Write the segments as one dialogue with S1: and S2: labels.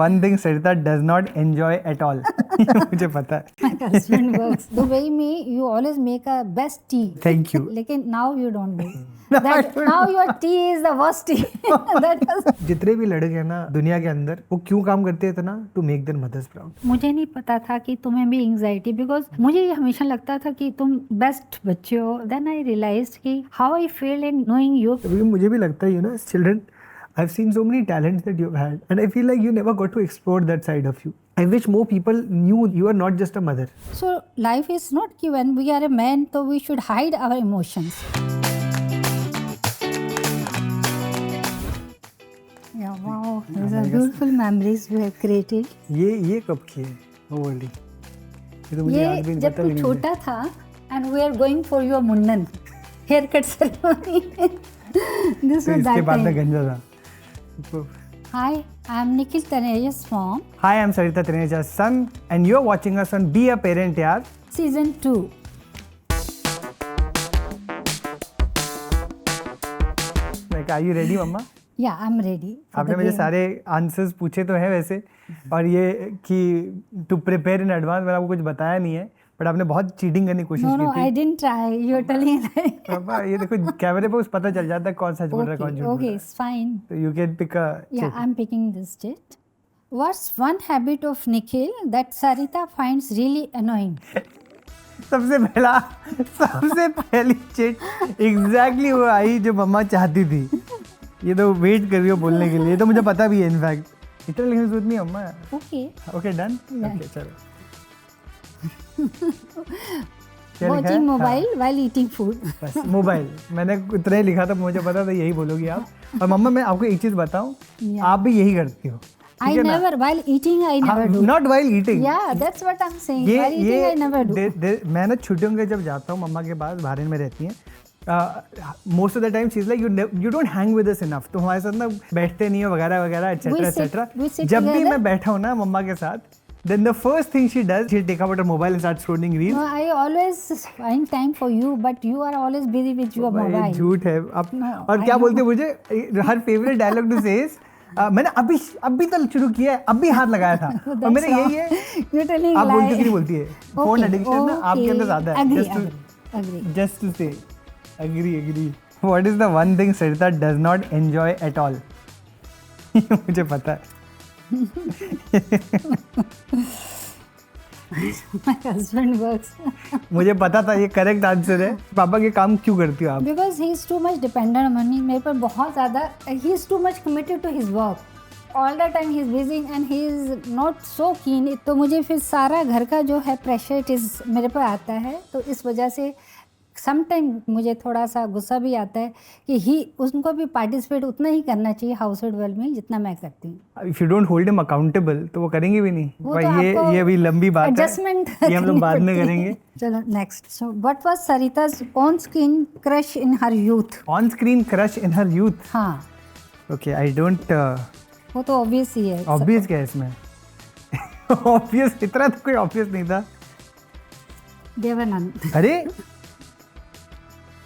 S1: one thing Sarita does not enjoy at all? मुझे पता है.
S2: My husband works. The way you always make a best tea.
S1: Thank you.
S2: लेकिन now you don't do.
S1: No,
S2: That
S1: I don't
S2: now your tea is the worst tea. That was.
S1: जितने भी लड़के हैं ना दुनिया के अंदर वो क्यों काम करते हैं इतना? To make their mothers proud.
S2: मुझे नहीं पता था कि तुम्हें भी एंजाइटी, बिकॉज मुझे ये हमेशा लगता था कि तुम बेस्ट बच्चे हो. देन आई रियलाइज कि how I feel in knowing you.
S1: मुझे भी लगता है, you know, as children I've seen so many talents that you've had and I feel like you never got to explore that side of you. I wish more people knew you are not just a mother.
S2: So life is not given. We are a man, so we should hide our emotions. Yeah, wow, these are beautiful memories we have created.
S1: ये कब की है वो वाली? ये तो मुझे याद भी
S2: ये
S1: नहीं
S2: जब
S1: पता
S2: तू
S1: भी नहीं.
S2: छोटा था and we are going for your मुन्नन haircut ceremony. This
S1: तो
S2: was
S1: इसके
S2: that
S1: बाद में
S2: time.
S1: गंजा था.
S2: Hi, I am Nikhil Taneja's mom.
S1: Hi, I'm Sarita Taneja's son and you're watching us on Be a Parent यार.
S2: Season 2.
S1: Like, are you ready mumma?
S2: Yeah, I'm ready. for
S1: आपने
S2: the
S1: मुझे
S2: game.
S1: सारे answers पूछे तो हैं वैसे, और ये कि टू प्रिपेयर इन एडवांस मैंने आपको कुछ बताया नहीं है, बट आपने बहुत चीटिंग करने की कोशिश
S2: No,
S1: की
S2: I
S1: थी.
S2: didn't try. You're telling me.
S1: पापा ये देखो कैमरे पे उस पता चल जाता है कौन सच बोल रहा है कौन झूठ बोल
S2: Okay,
S1: रहा है.
S2: it's fine.
S1: तो you can pick a
S2: Yeah, I'm picking this date. What's one habit of Nikhil that Sarita finds really annoying?
S1: सबसे पहली चिट एग्जैक्टली वो आई जो मम्मा चाहती थी. ये तो वेट कर रही हो बोलने के लिए, ये तो मुझे पता भी है इनफैक्ट. इतना लिखने की जरूरत नहीं है मम्मा.
S2: Okay.
S1: Okay done.
S2: Done.
S1: Okay चलो. क्या लिखा है?
S2: Watching mobile
S1: हाँ,
S2: while eating food.
S1: बस मोबाइल मैंने उतना ही लिखा था, मुझे पता था यही बोलोगी आप. और मम्मा मैं आपको एक चीज बताऊं,
S2: Yeah.
S1: आप भी यही करती हो.
S2: I never, while eating, I never do.
S1: Not while eating.
S2: Yeah, that's what I'm saying.
S1: ये
S2: While eating, I never do.
S1: मैं ना छुट्टियों के जब जाता हूँ मम्मा के पास, बहरीन में रहती हैं, most of the time she is like you don't hang with us enough. तो हमारे साथ ना बैठते नहीं हो वगैरह वगैरह एटसेट्रा
S2: We sit
S1: एटसेट्रा. जब भी
S2: together.
S1: मैं बैठा हूँ ना मम्मा के साथ, then the first thing she does, she'll take out her mobile and start scrolling reels.
S2: No, I always find time for you, but you are always busy with your
S1: ये
S2: mobile.
S1: झूठ है. अब
S2: No,
S1: और
S2: I
S1: क्या
S2: know.
S1: बोलते हैं मुझे, हर favourite dialogue to से मैंने अभी तो शुरू किया है, अभी हाथ लगाया था. और मेरे यही है.
S2: You're telling
S1: आप बोलती
S2: lie.
S1: कि नहीं बोलती है. फोन एडिक्शन ना आपके अंदर ज्यादा है.
S2: Agree.
S1: Just to say, agree. What is the one thing Sarita does not enjoy at all? मुझे पता है.
S2: My husband works.
S1: मुझे पता था ये करेक्ट आंसर है. पापा के काम क्यों करती हो आप?
S2: Because he is too much dependent on me. मेरे पर बहुत ज़्यादा. He is too much committed to his work. All the time he is busy and he is not so keen. तो मुझे फिर सारा घर का जो है प्रेशर इट इज़ मेरे पर आता है. तो इस वजह से समटाइम मुझे थोड़ा सा गुस्सा भी आता है कि उनको भी पार्टिसिपेट उतना ही करना चाहिए हाउस होल्ड वर्क में जितना मैं करती हूँ.
S1: If you don't hold him accountable तो वो करेंगे भी नहीं.
S2: वो
S1: भाई
S2: तो आपको
S1: ये अभी लंबी बात है.
S2: एडजस्टमेंट
S1: ये हम लोग बाद में करेंगे.
S2: चलो next. So what was Sarita's on screen crush in her youth?
S1: On screen crush in her youth.
S2: हाँ,
S1: Okay, I don't.
S2: वो तो ऑब्वियस ही है.
S1: Obvious क्या है इसमें? Obvious इतना तो कोई obvious नहीं था.
S2: देवानंद.
S1: अरे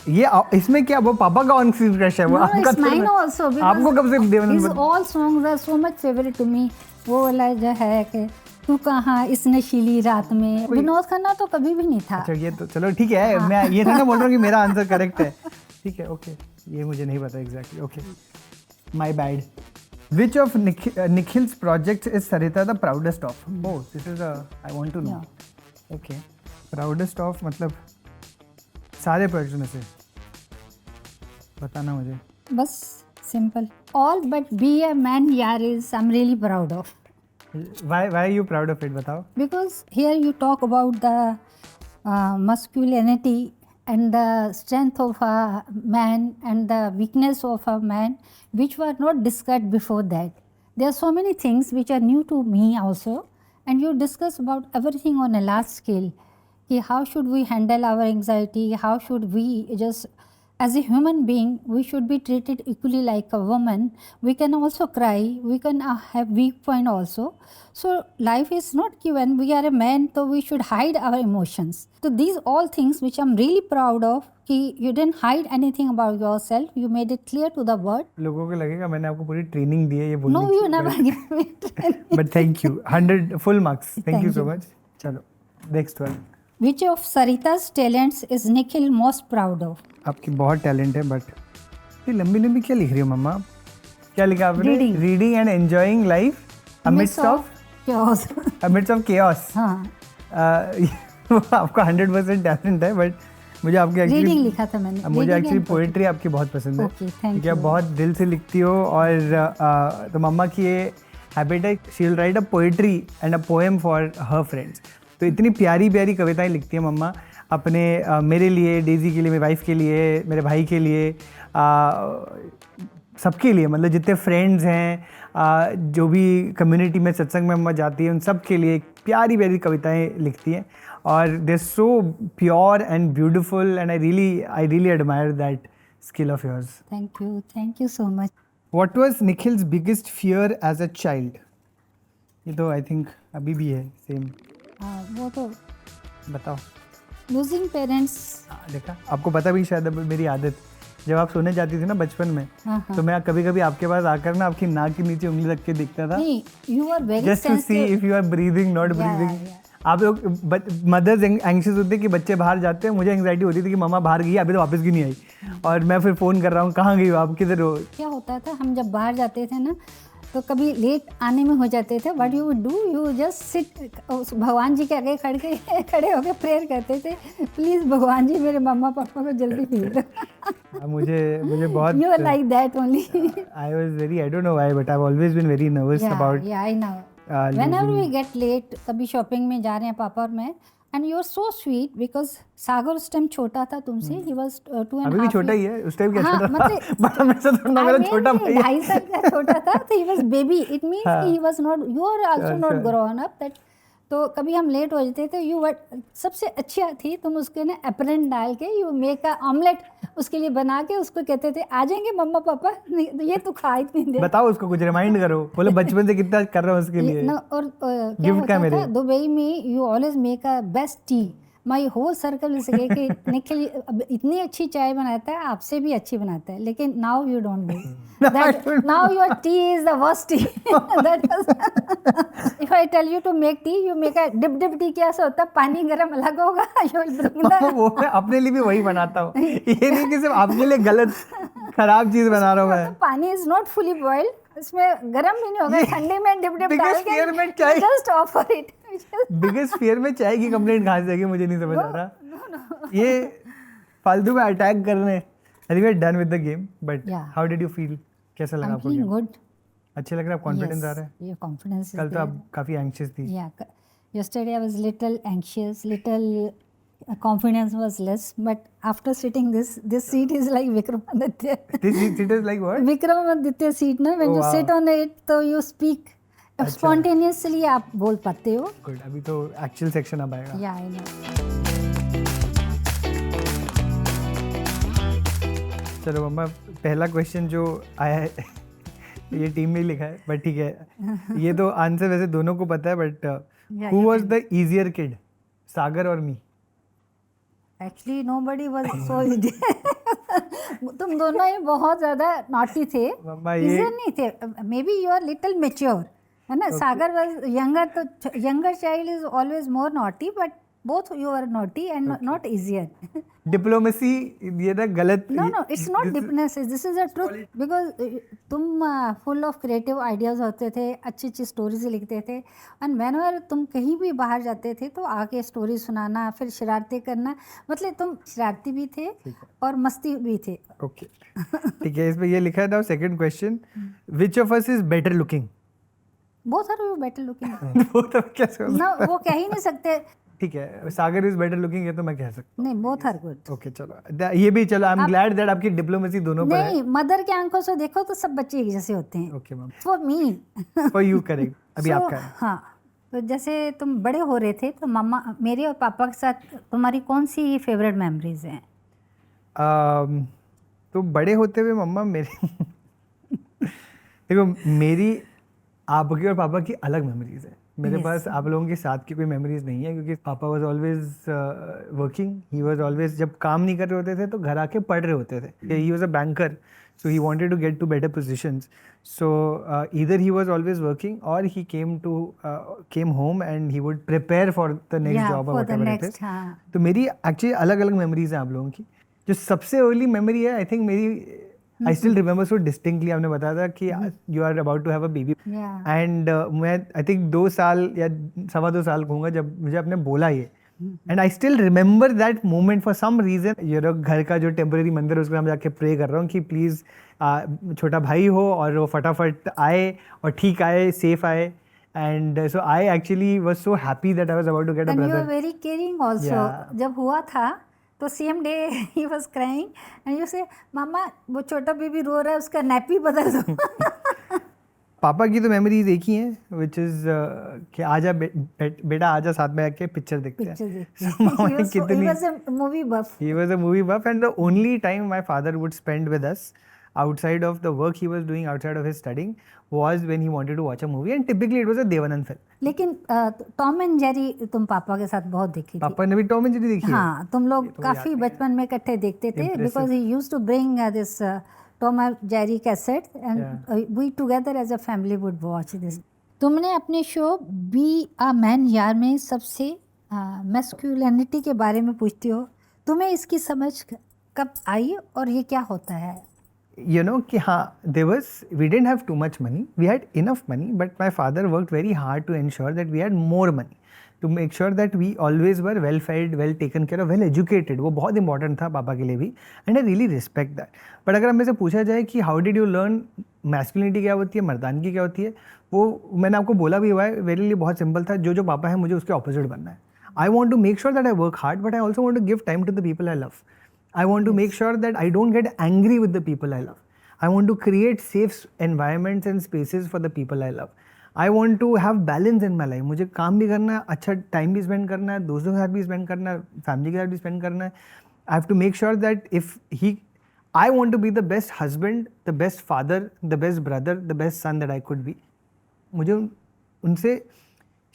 S1: ये इसमें क्या वो पापा का ऑन स्क्रीन क्रश है वो?
S2: No,
S1: आपका
S2: it's
S1: थोड़ा
S2: mine
S1: ना.
S2: also because
S1: आपको कब से Devanand
S2: his all songs are so much favorite to me. वो वाला जो है कि तू कहाँ इस नशीली रात में. विनोद खन्ना तो कभी भी नहीं था.
S1: अच्छा ये तो चलो ठीक है. मैं ये था ना बोल रहा हूँ कि मेरा आंसर करेक्ट है. ठीक है ओके. ये मुझे नहीं पता exactly. Okay my bad. Which of Nikhil's projects is Sarita the proudest of? Oh, this is I want to know. Okay. Proudest of मतलब सारे प्रोजेक्ट्स में से बताना मुझे.
S2: बस simple. All but be a man यार is I'm really proud of.
S1: Why are you proud of it? बताओ.
S2: Because here you talk about the masculinity and the strength of a man and the weakness of a man, which were not discussed before that. There are so many things which are new to me also, and you discuss about everything on a large scale. कि how should we handle our anxiety? How should we just as a human being, we should be treated equally like a woman. We can also cry, we can have weak point also. So life is not given. We are a man, so we should hide our emotions. So these all things which I'm really proud of, कि you didn't hide anything about yourself. You made it clear to the world.
S1: लोगों को लगेगा मैंने आपको पूरी training दी है ये बोलने
S2: No,
S1: की,
S2: you never give me training.
S1: but thank you, 100 full marks. Thank you so
S2: you.
S1: much. चलो next one.
S2: Which of Sarita's talents is Nikhil most proud of?
S1: आपकी बहुत टैलेंट है, बट ये लंबी लंबी क्या लिख रही हो मम्मा? क्या लिखा आपने?
S2: Reading.
S1: Reading and enjoying life amidst of
S2: chaos.
S1: Amidst of chaos.
S2: हाँ,
S1: आपका 100% टैलेंट है, बट मुझे आपकी
S2: रीडिंग
S1: एक्चुअली
S2: लिखा था मैंने.
S1: मुझे
S2: Reading
S1: एक्चुअली
S2: and
S1: पोएट्री आपकी बहुत पसंद है.
S2: Okay, thank
S1: क्योंकि आप
S2: you.
S1: बहुत दिल से लिखती हो, और तो मम्मा की ये हैबिट है, she will write a poetry and a poem for her friends. तो इतनी प्यारी प्यारी कविताएं लिखती है मम्मा अपने मेरे लिए, डेजी के लिए, मेरी वाइफ के लिए, मेरे भाई के लिए, सबके लिए, मतलब जितने फ्रेंड्स हैं, जो भी कम्युनिटी में सत्संग में मम्मा जाती है, उन सब के लिए प्यारी प्यारी कविताएं लिखती हैं. और they so pure and beautiful, and I really admire that skill of yours.
S2: Thank you so much.
S1: What was Nikhil's biggest fear as a child? ये तो आई थिंक अभी भी है सेम.
S2: वो तो
S1: बताओ.
S2: losing parents.
S1: देखा, आपको पता भी शायद, अब मेरी आदत, जब आप सोने जाती थी ना बचपन में,
S2: हाँ.
S1: तो मैं कभी कभी आपके पास आकर ना आपकी नाक के नीचे उंगली रख के देखता था,
S2: नहीं, you are very
S1: just to see
S2: sensitive.
S1: If you are breathing not
S2: Yeah,
S1: breathing.
S2: yeah.
S1: आप लोग मदर्स एंग्शियस होते हैं कि बच्चे बाहर जाते हैं. मुझे एंग्जाइटी होती थी कि मम्मा बाहर गई, अभी तो वापस क्यों नहीं आई, और मैं फिर फ़ोन कर रहा हूँ, कहाँ गई हो आप, किधर हो?
S2: क्या होता था, हम जब बाहर जाते थे ना, तो कभी लेट आने में हो जाते थे. What you would do, you just sit, भगवान जी के आगे खड़े होके प्रेयर करते थे, प्लीज़ भगवान जी मेरे मम्मा पापा को जल्दी भेज दो.
S1: मुझे बहुत,
S2: you are like that only.
S1: I was very, I don't know why, but I have always been very nervous about.
S2: Yeah I know. Whenever we get late, कभी शॉपिंग में जा रहे हैं पापा और मैं, and you are so sweet, because Sagar उस time छोटा था तुमसे. He was 2.5.
S1: अभी भी छोटा ही है, उस टाइम क्या
S2: हाँ,
S1: छोटा
S2: मतलब
S1: था? बड़ा मेरे से थोड़ा, मेरा छोटा भाई है.
S2: 2.5 साल का छोटा था, तो he was baby. It means
S1: हाँ.
S2: He was not, you are also not
S1: अच्छा.
S2: Grown up that. तो कभी हम लेट हो जाते थे, यू सबसे अच्छी थी तुम, उसके ना एप्रन डाल के यू मेक अ ऑमलेट उसके लिए बना के उसको कहते थे आ जाएंगे मम्मा पापा, ये तो खा ही नहीं दे.
S1: बताओ उसको, कुछ रिमाइंड करो, बोले बचपन से कितना कर रहा हूँ उसके लिए.
S2: और क्या
S1: गिफ्ट का
S2: होता
S1: मेरे
S2: था दुबई में, you always make a best tea. My whole circle से गए कि निखिल अब इतनी अच्छी चाय बनाता है, आपसे भी अच्छी बनाता है, लेकिन now you don't do that. Now your tea is the worst tea. If I tell you to make tea, you make a dip tea. क्या ऐसा होता है, पानी गर्म अलग होगा,
S1: वो मैं अपने लिए भी वही बनाता हूँ. ये नहीं कि सिर्फ आपके लिए गलत खराब चीज बना रहा हूँ मैं.
S2: पानी इज नॉट फुली बॉइल्ड, इसमें गर्म भी नहीं होगा, ठंडे में डिप डाल
S1: biggest fear में
S2: के
S1: चाय,
S2: just offer it.
S1: Biggest fear में चाय की कंप्लेंट कहाँ से आएगी, मुझे नहीं समझ आ रहा. ये फालतू में अटैक करने. I think we are done with the game, but
S2: Yeah.
S1: How did you feel? कैसा लगा
S2: I'm
S1: आपको
S2: feeling
S1: गेम?
S2: good.
S1: अच्छे लग रहा है, कॉन्फिडेंस आ रहा है.
S2: Yeah, confidence is
S1: कल तो
S2: there.
S1: आप काफी एंग्शियस थी.
S2: Yeah, yesterday I was little anxious, little confidence was less, but after sitting this seat is like Vikramaditya.
S1: This seat is like what?
S2: Vikramaditya seat, ना, when
S1: Oh,
S2: you
S1: wow.
S2: sit on it, तो you speak spontaneously, आप बोल पाते हो.
S1: Good. अभी तो actual section अब आएगा.
S2: Yeah, I know.
S1: चलो मम्मा, पहला क्वेश्चन जो आया है ये टीम ने लिखा है, बट ठीक है. ये तो आंसर वैसे दोनों को पता है, but who
S2: you
S1: was the easier kid, Sagar और me?
S2: Actually, nobody was so easy. तुम दोनों ही बहुत ज़्यादा नॉटी थे.
S1: मम्मा ये
S2: Easier नहीं थे. Maybe you are little mature, है ना. सागर was younger, तो younger child is always more naughty, but both you are naughty and not easier.
S1: Diplomacy ये ना गलत.
S2: No, it's not diplomacy. This is a truth, because तुम full of creative ideas होते थे, अच्छी अच्छी स्टोरीज लिखते थे, and whenever तुम कहीं भी बाहर जाते थे तो आके स्टोरी सुनाना, फिर शरारतें करना, मतलब तुम शरारती भी थे और मस्ती भी थे.
S1: ओके, ठीक है. इसमें ये लिखा है ना, second question, which of us is better looking?
S2: बहुत सारे वो बेटर लुकिंग.
S1: वो तो कैसे हो?
S2: ना, वो कह ही नहीं सकते.
S1: ठीक है, सागर इज बेटर लुकिंग, ये तो मैं कह सकता
S2: नहीं, बोथ आर गुड.
S1: हूँ. ओके, चलो ये भी, चलो आई एम ग्लैड दैट आपकी डिप्लोमेसी दोनों पर है.
S2: नहीं, मदर के आंखों से देखो तो सब बच्चे एक जैसे होते हैं.
S1: Okay ma'am,
S2: for me.
S1: For you correct. अभी आपका है.
S2: हाँ, तो जैसे तुम बड़े हो रहे थे, तो मम्मा, मेरे और पापा के साथ तुम्हारी कौन सी फेवरेट मेमोरीज हैं?
S1: तो बड़े होते हुए मम्मा मेरे देखो मेरी आपकी और पापा की अलग मेमोरीज है, मेरे
S2: Yes.
S1: पास आप लोगों के साथ की कोई मेमोरीज नहीं है, क्योंकि पापा was always working, he was always, जब काम नहीं कर रहे होते थे तो घर आके पढ़ रहे होते थे, he was a banker, so he wanted to get to better positions, so either he was always working or he came home and he would prepare for the next
S2: Yeah,
S1: job or
S2: for the
S1: whatever it
S2: next,
S1: is.
S2: हाँ.
S1: तो मेरी actually अलग अलग memories हैं आप लोगों की। जो सबसे अर्ली मेमोरी है आई थिंक मेरी, I still remember so distinctly, आपने बताया था कि you are about to have a baby,
S2: Yeah.
S1: And मैं आई थिंक 2 साल या 2.25 कहूँगा जब मुझे आपने बोला ये, and I still remember that moment for some reason. You know घर का जो टेम्पररी मंदिर है उसको मैं जाके प्रे कर रहा हूँ कि प्लीज़ छोटा भाई हो और वो फटाफट आए और ठीक आए, सेफ आए, and so I actually was so happy that I was about to get a
S2: And you are
S1: brother.
S2: very caring also.
S1: Yeah.
S2: जब हुआ था तो सेम डे ही was crying and you say मामा वो छोटा बेबी रो रहा है उसका नैपी बदल दो।
S1: पापा की तो मेमोरीज एक ही हैं, विच इज़ कि आजा बेटा आजा साथ में आके पिक्चर देखते हैं।
S2: Picture
S1: So, मामा ने
S2: he
S1: कितनी,
S2: was a movie buff.
S1: he was a movie buff, and the only time my father would spend with us outside of the work he was doing, outside of his studying, was when he wanted to watch a movie, and typically it was a Devanand film.
S2: लेकिन Tom and Jerry तुम पापा के साथ बहुत देखी थी।
S1: पापा ने भी टॉम एंड जेरी देखी है?
S2: हाँ, तुम लोग
S1: तो
S2: काफी
S1: याद
S2: बचपन में इकट्ठे देखते थे,
S1: Impressive.
S2: Because he used to bring this Tom and Jerry cassette and we together as a family would watch this. तुमने अपने शो बी अ मैन यार में सबसे मैस्कुलिनिटी के बारे में पूछती हो, तुम्हें इसकी समझ कब आई और ये क्या होता है?
S1: You know कि हाँ, we didn't have too much money, we had enough money, but my father worked very hard to ensure that we had more money, to make sure that we always were well fed, well taken care of, well educated. वो बहुत important था पापा के लिए भी, and I really respect that. But अगर मेरे से पूछा जाए कि how did you learn masculinity क्या होती है, मर्दानगी क्या होती है, वो मैंने आपको बोला भी हुआ है, मेरे लिए बहुत सिंपल था, जो पापा है मुझे उसके ऑपोजिट बनना है। I want to make sure that I work hard, but I also want to give time to the people I love. I want to make sure that I don't get angry with the people I love. I want to create safe environments and spaces for the people I love. I want to have balance in my life. मुझे काम भी करना है, अच्छा time भी spend करना है, दोस्तों के साथ भी स्पेंड करना है, फैमिली के साथ भी स्पेंड करना है. I have to make sure that I want to be the best husband, the best father, the best brother, the best son that I could be. मुझे उनसे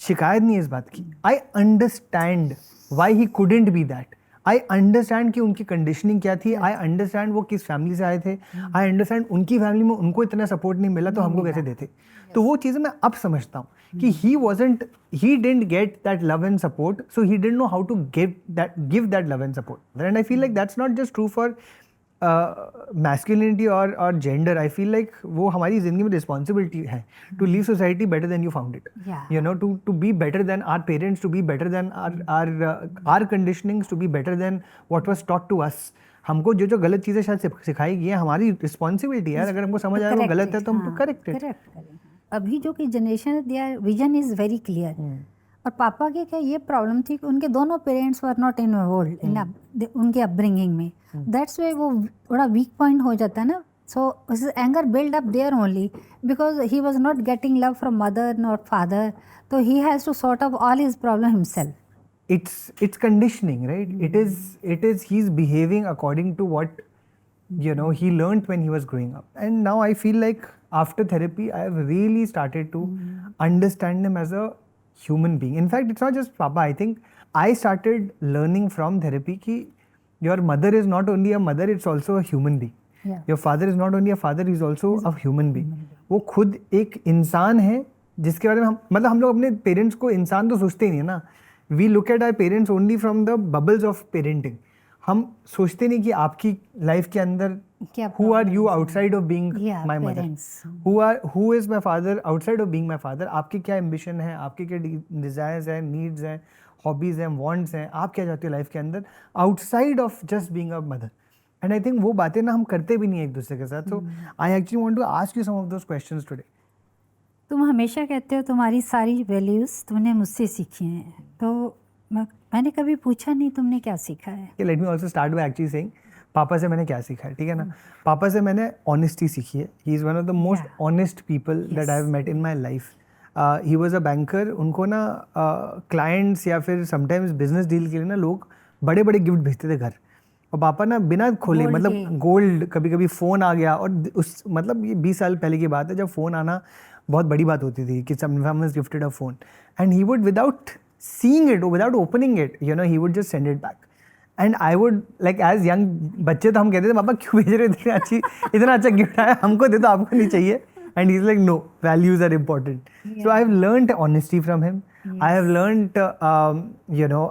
S1: शिकायत नहीं है इस बात की. I understand why he couldn't be that. I understand कि उनकी कंडीशनिंग क्या थी, आई अंडरस्टैंड वो किस फैमिली से आए थे, आई अंडरस्टैंड उनकी फैमिली में उनको इतना सपोर्ट नहीं मिला तो हमको कैसे देते. तो वो चीज़ें मैं अब समझता हूँ कि he didn't get that love and support, so he didn't know how to give that love and support. And I feel like that's not just true for masculinity और जेंडर. आई फील लाइक वो हमारी जिंदगी में responsibility है to leave society better than you found it. You know, to be better than our parents, to be better than our conditionings, to be better than what was taught to us. हमको जो गलत चीज़ें शायद सिखाई गई है, हमारी responsibility है. अगर हमको समझ आया वो गलत है तो हमको करेक्ट है.
S2: अभी जो कि जनरेशन है, their vision is very clear. और पापा के क्या ये प्रॉब्लम थी कि उनके दोनों पेरेंट्स वर नॉट इन्वॉल्व्ड इन उनके अपब्रिंगिंग में. दैट्स वे वो थोड़ा वीक पॉइंट हो जाता है ना. So his anger build up there only because he was not getting love from mother not father. तो he has to sort out all his problem himself.
S1: It's conditioning, right? It is he's behaving according to what, you know, he learned when he was growing up. And now I feel like after therapy I have really started to understand him as a human being. In fact, it's not just Papa. I think I started learning from therapy ki your mother is not only a mother, it's also a human being.
S2: Yeah.
S1: Your father is not only a father, he's also a human being. वो खुद एक इंसान है जिसके बारे में हम लोग अपने पेरेंट्स को इंसान तो सोचते ही नहीं है ना. We look at our parents only from the bubbles of parenting. हम सोचते नहीं कि आपकी लाइफ के अंदर who are you outside of being my mother? Who is my father outside of being my father? आपकी क्या ambition है, आपके क्या desires हैं, needs हैं, hobbies हैं, wants हैं, आप क्या चाहते हो लाइफ के अंदर outside of just being a mother. And I think वो बातें ना हम करते भी नहीं एक दूसरे के साथ. So I actually want to ask you some of those questions today.
S2: तुम हमेशा कहते हो तुम्हारी सारी वैल्यूज़ तुमने मुझसे सीखी हैं, तो मैंने कभी पूछा नहीं तुमने क्या सीखा है.
S1: Let me also start by actually saying पापा से मैंने क्या सीखा है. ठीक है ना, पापा से मैंने ऑनेस्टी सीखी है. He is one of the most honest people that I have met in my life. He was a banker. उनको ना क्लाइंट्स या फिर समटाइम्स बिजनेस डील के लिए ना लोग बड़े बड़े गिफ्ट भेजते थे घर. और पापा ना बिना खोले
S2: Gold
S1: मतलब
S2: के।
S1: गोल्ड, कभी कभी फ़ोन आ गया, और उस मतलब ये 20 साल पहले की बात है जब फ़ोन आना बहुत बड़ी बात होती थी कि someone was gifted a phone and he would without seeing it or without opening it, you know, he would just send it back. And I would like as young बच्चे तो हम कहते थे पापा क्यों भेज रहे हो इतना अच्छा गिफ्ट आया, हमको दे दो, आपको नहीं चाहिए. And he's like, no, values are important. So I have learned honesty from him. I have learned, you know,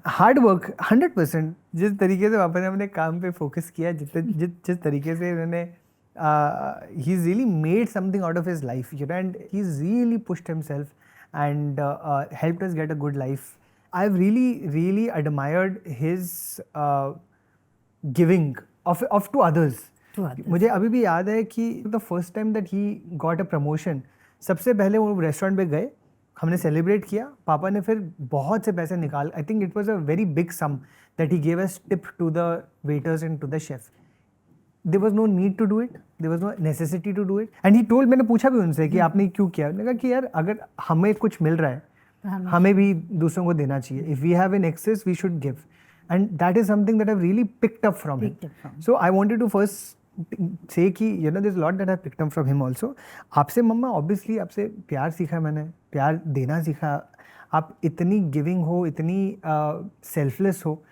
S1: hard work 100%. जिस तरीके से पापा ने अपने काम पे फोकस किया, जिस तरीके से उन्होंने he's really made something out of his life, you know, and he's really pushed himself and helped us get a good life. I've really admired his giving of to others. मुझे अभी भी याद है कि the first time that he got a promotion, सबसे पहले वो restaurant पे गए, हमने सेलिब्रेट किया, पापा ने फिर बहुत से पैसे निकाल, I think it was a very big sum that he gave us tip to the waiters and to the chef. There was no need to do it, there was no necessity to do it, and he told, मैंने पूछा भी उनसे कि आपने क्यों किया, उन्होंने कहा कि यार अगर हमें कुछ मिल रहा है हमें भी दूसरों को देना चाहिए. If we have an excess we should give, and that is something that I really picked up from him. So I wanted to first say कि you know this lot that I picked up from him also. आपसे mumma obviously आपसे प्यार सीखा, मैंने प्यार देना सीखा. आप इतनी गिविंग हो, इतनी सेल्फलेस हो,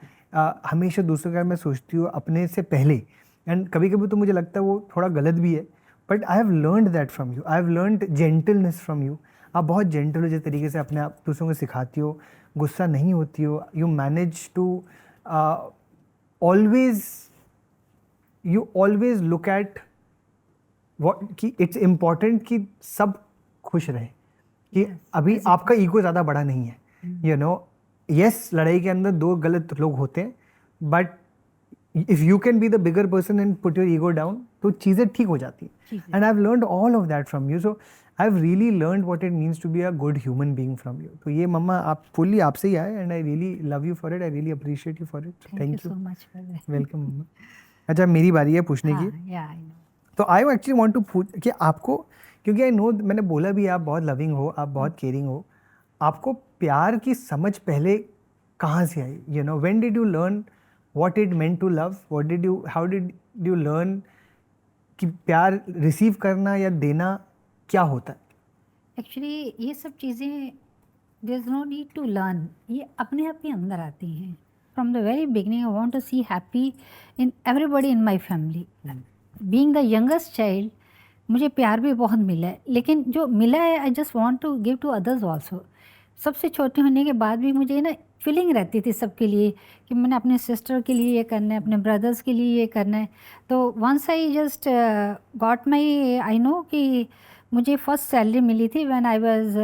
S1: हमेशा दूसरों के बारे में सोचती हो अपने से पहले, एंड कभी कभी तो मुझे लगता है वो थोड़ा गलत भी है, but I have learned that from you. I have learned gentleness from you. आप बहुत जेंटल हो, जिस तरीके से अपने आप दूसरों को सिखाती हो, गुस्सा नहीं होती हो. You manage to always look at what कि इट्स इम्पॉर्टेंट कि सब खुश रहे, कि अभी आपका ईगो ज़्यादा बड़ा नहीं है. यू नो, यस लड़ाई के अंदर दो गलत लोग होते हैं, but if you can be the bigger person and put your ego down तो चीज़ें ठीक हो जाती हैं. And I have learned all of that from you. So I have really learned what it means to be a good human being from you. तो ये मम्मा आप फुल्ली आपसे ही आए, and I really love you for it, I really appreciate you for it. Thank you
S2: so much for that.
S1: Welcome मम्मा. अच्छा मेरी बारी है पूछने की. तो आई एक्चुअली वांट टू पूछ कि आपको, क्योंकि आई नो, मैंने बोला भी आप बहुत लविंग हो, आप बहुत केयरिंग हो, आपको प्यार की समझ पहले कहाँ से आई? You know, when did you learn what it meant to love? How did you learn कि प्यार रिसीव करना या देना क्या होता है?
S2: एक्चुअली ये सब चीज़ें there is no need to learn, ये अपने आप ही अंदर आती हैं. From the very beginning I want to see happy in everybody in my family. Being the youngest child मुझे प्यार भी बहुत मिला है, लेकिन जो मिला है I just want to give to others also. सबसे छोटे होने के बाद भी मुझे ना फीलिंग रहती थी सबके लिए कि मैंने अपने सिस्टर के लिए ये करना है, अपने ब्रदर्स के लिए ये करना है. तो once I just got my, I know कि मुझे फर्स्ट सैलरी मिली थी when I was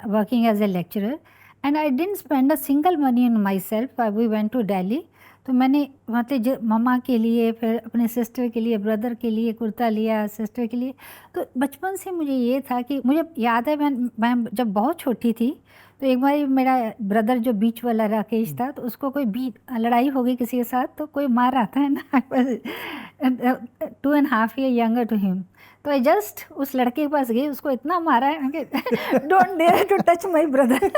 S2: working as a lecturer, and I didn't spend a single money on myself. We went to Delhi, तो मैंने मतलब मम्मा के लिए, फिर अपने सिस्टर के लिए, ब्रदर के लिए कुर्ता लिया, सिस्टर के लिए. तो बचपन से मुझे ये था कि मुझे याद है मैं जब बहुत छोटी थी तो एक बार मेरा ब्रदर जो बीच वाला राकेश था, तो उसको कोई लड़ाई हो गई किसी के साथ, तो कोई मार रहा था ना, 2.5 years यंगर टू हिम. तो आई जस्ट उस लड़के के पास गई, उसको इतना मारा है कि don't dare to touch my brother,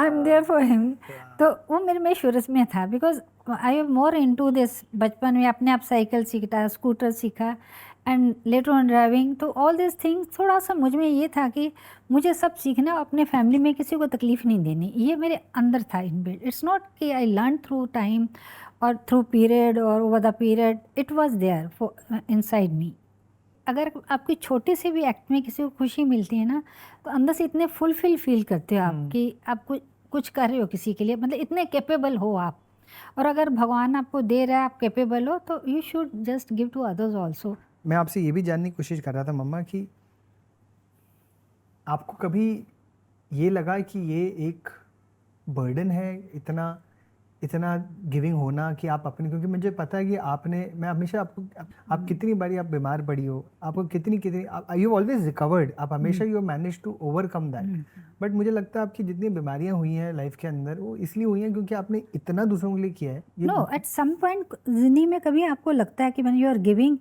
S2: I am there for him. तो वो मेरे में शुरू में था, because I am more into this. बचपन में अपने आप साइकिल सीखा, स्कूटर सीखा, एंड लेटर ऑन ड्राइविंग. तो ऑल दिस थिंग्स थोड़ा सा मुझ में ये था कि मुझे सब सीखना, अपने फैमिली में किसी को तकलीफ़ नहीं देनी, ये मेरे अंदर था इनबिल्ट. इट्स नॉट कि आई लर्न थ्रू टाइम और थ्रू पीरियड और over the period, it was there for inside me. अगर आपकी छोटे से भी एक्ट में किसी को खुशी मिलती है ना, तो अंदर से इतने फुलफिल फील करते हो आप कि आप कुछ कर रहे हो किसी के लिए, मतलब इतने कैपेबल हो आप. और अगर भगवान आपको दे रहा है, आप कैपेबल हो, तो you should just give to others also.
S1: मैं आपसे ये भी जानने की कोशिश कर रहा था मम्मा कि आपको कभी ये लगा कि ये एक बर्डन है इतना गिविंग होना कि आप अपने, क्योंकि मुझे पता है कि मैं हमेशा आप कितनी बारी आप बीमार पड़ी हो, आपको कितनी यू ऑलवेज रिकवर्ड, आप हमेशा you manage to overcome that. But मुझे लगता है आपकी जितनी बीमारियां हुई हैं लाइफ के अंदर, वो इसलिए हुई हैं क्योंकि आपने इतना दूसरों के लिए किया है.
S2: नो, एट सम पॉइंट जिंदगी में कभी आपको लगता है कि व्हेन यू आर गिविंग,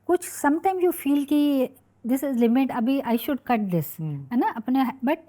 S2: कुछ समटाइम यू फील कि दिस इज लिमिट, अभी आई शुड कट दिस, है ना अपने. बट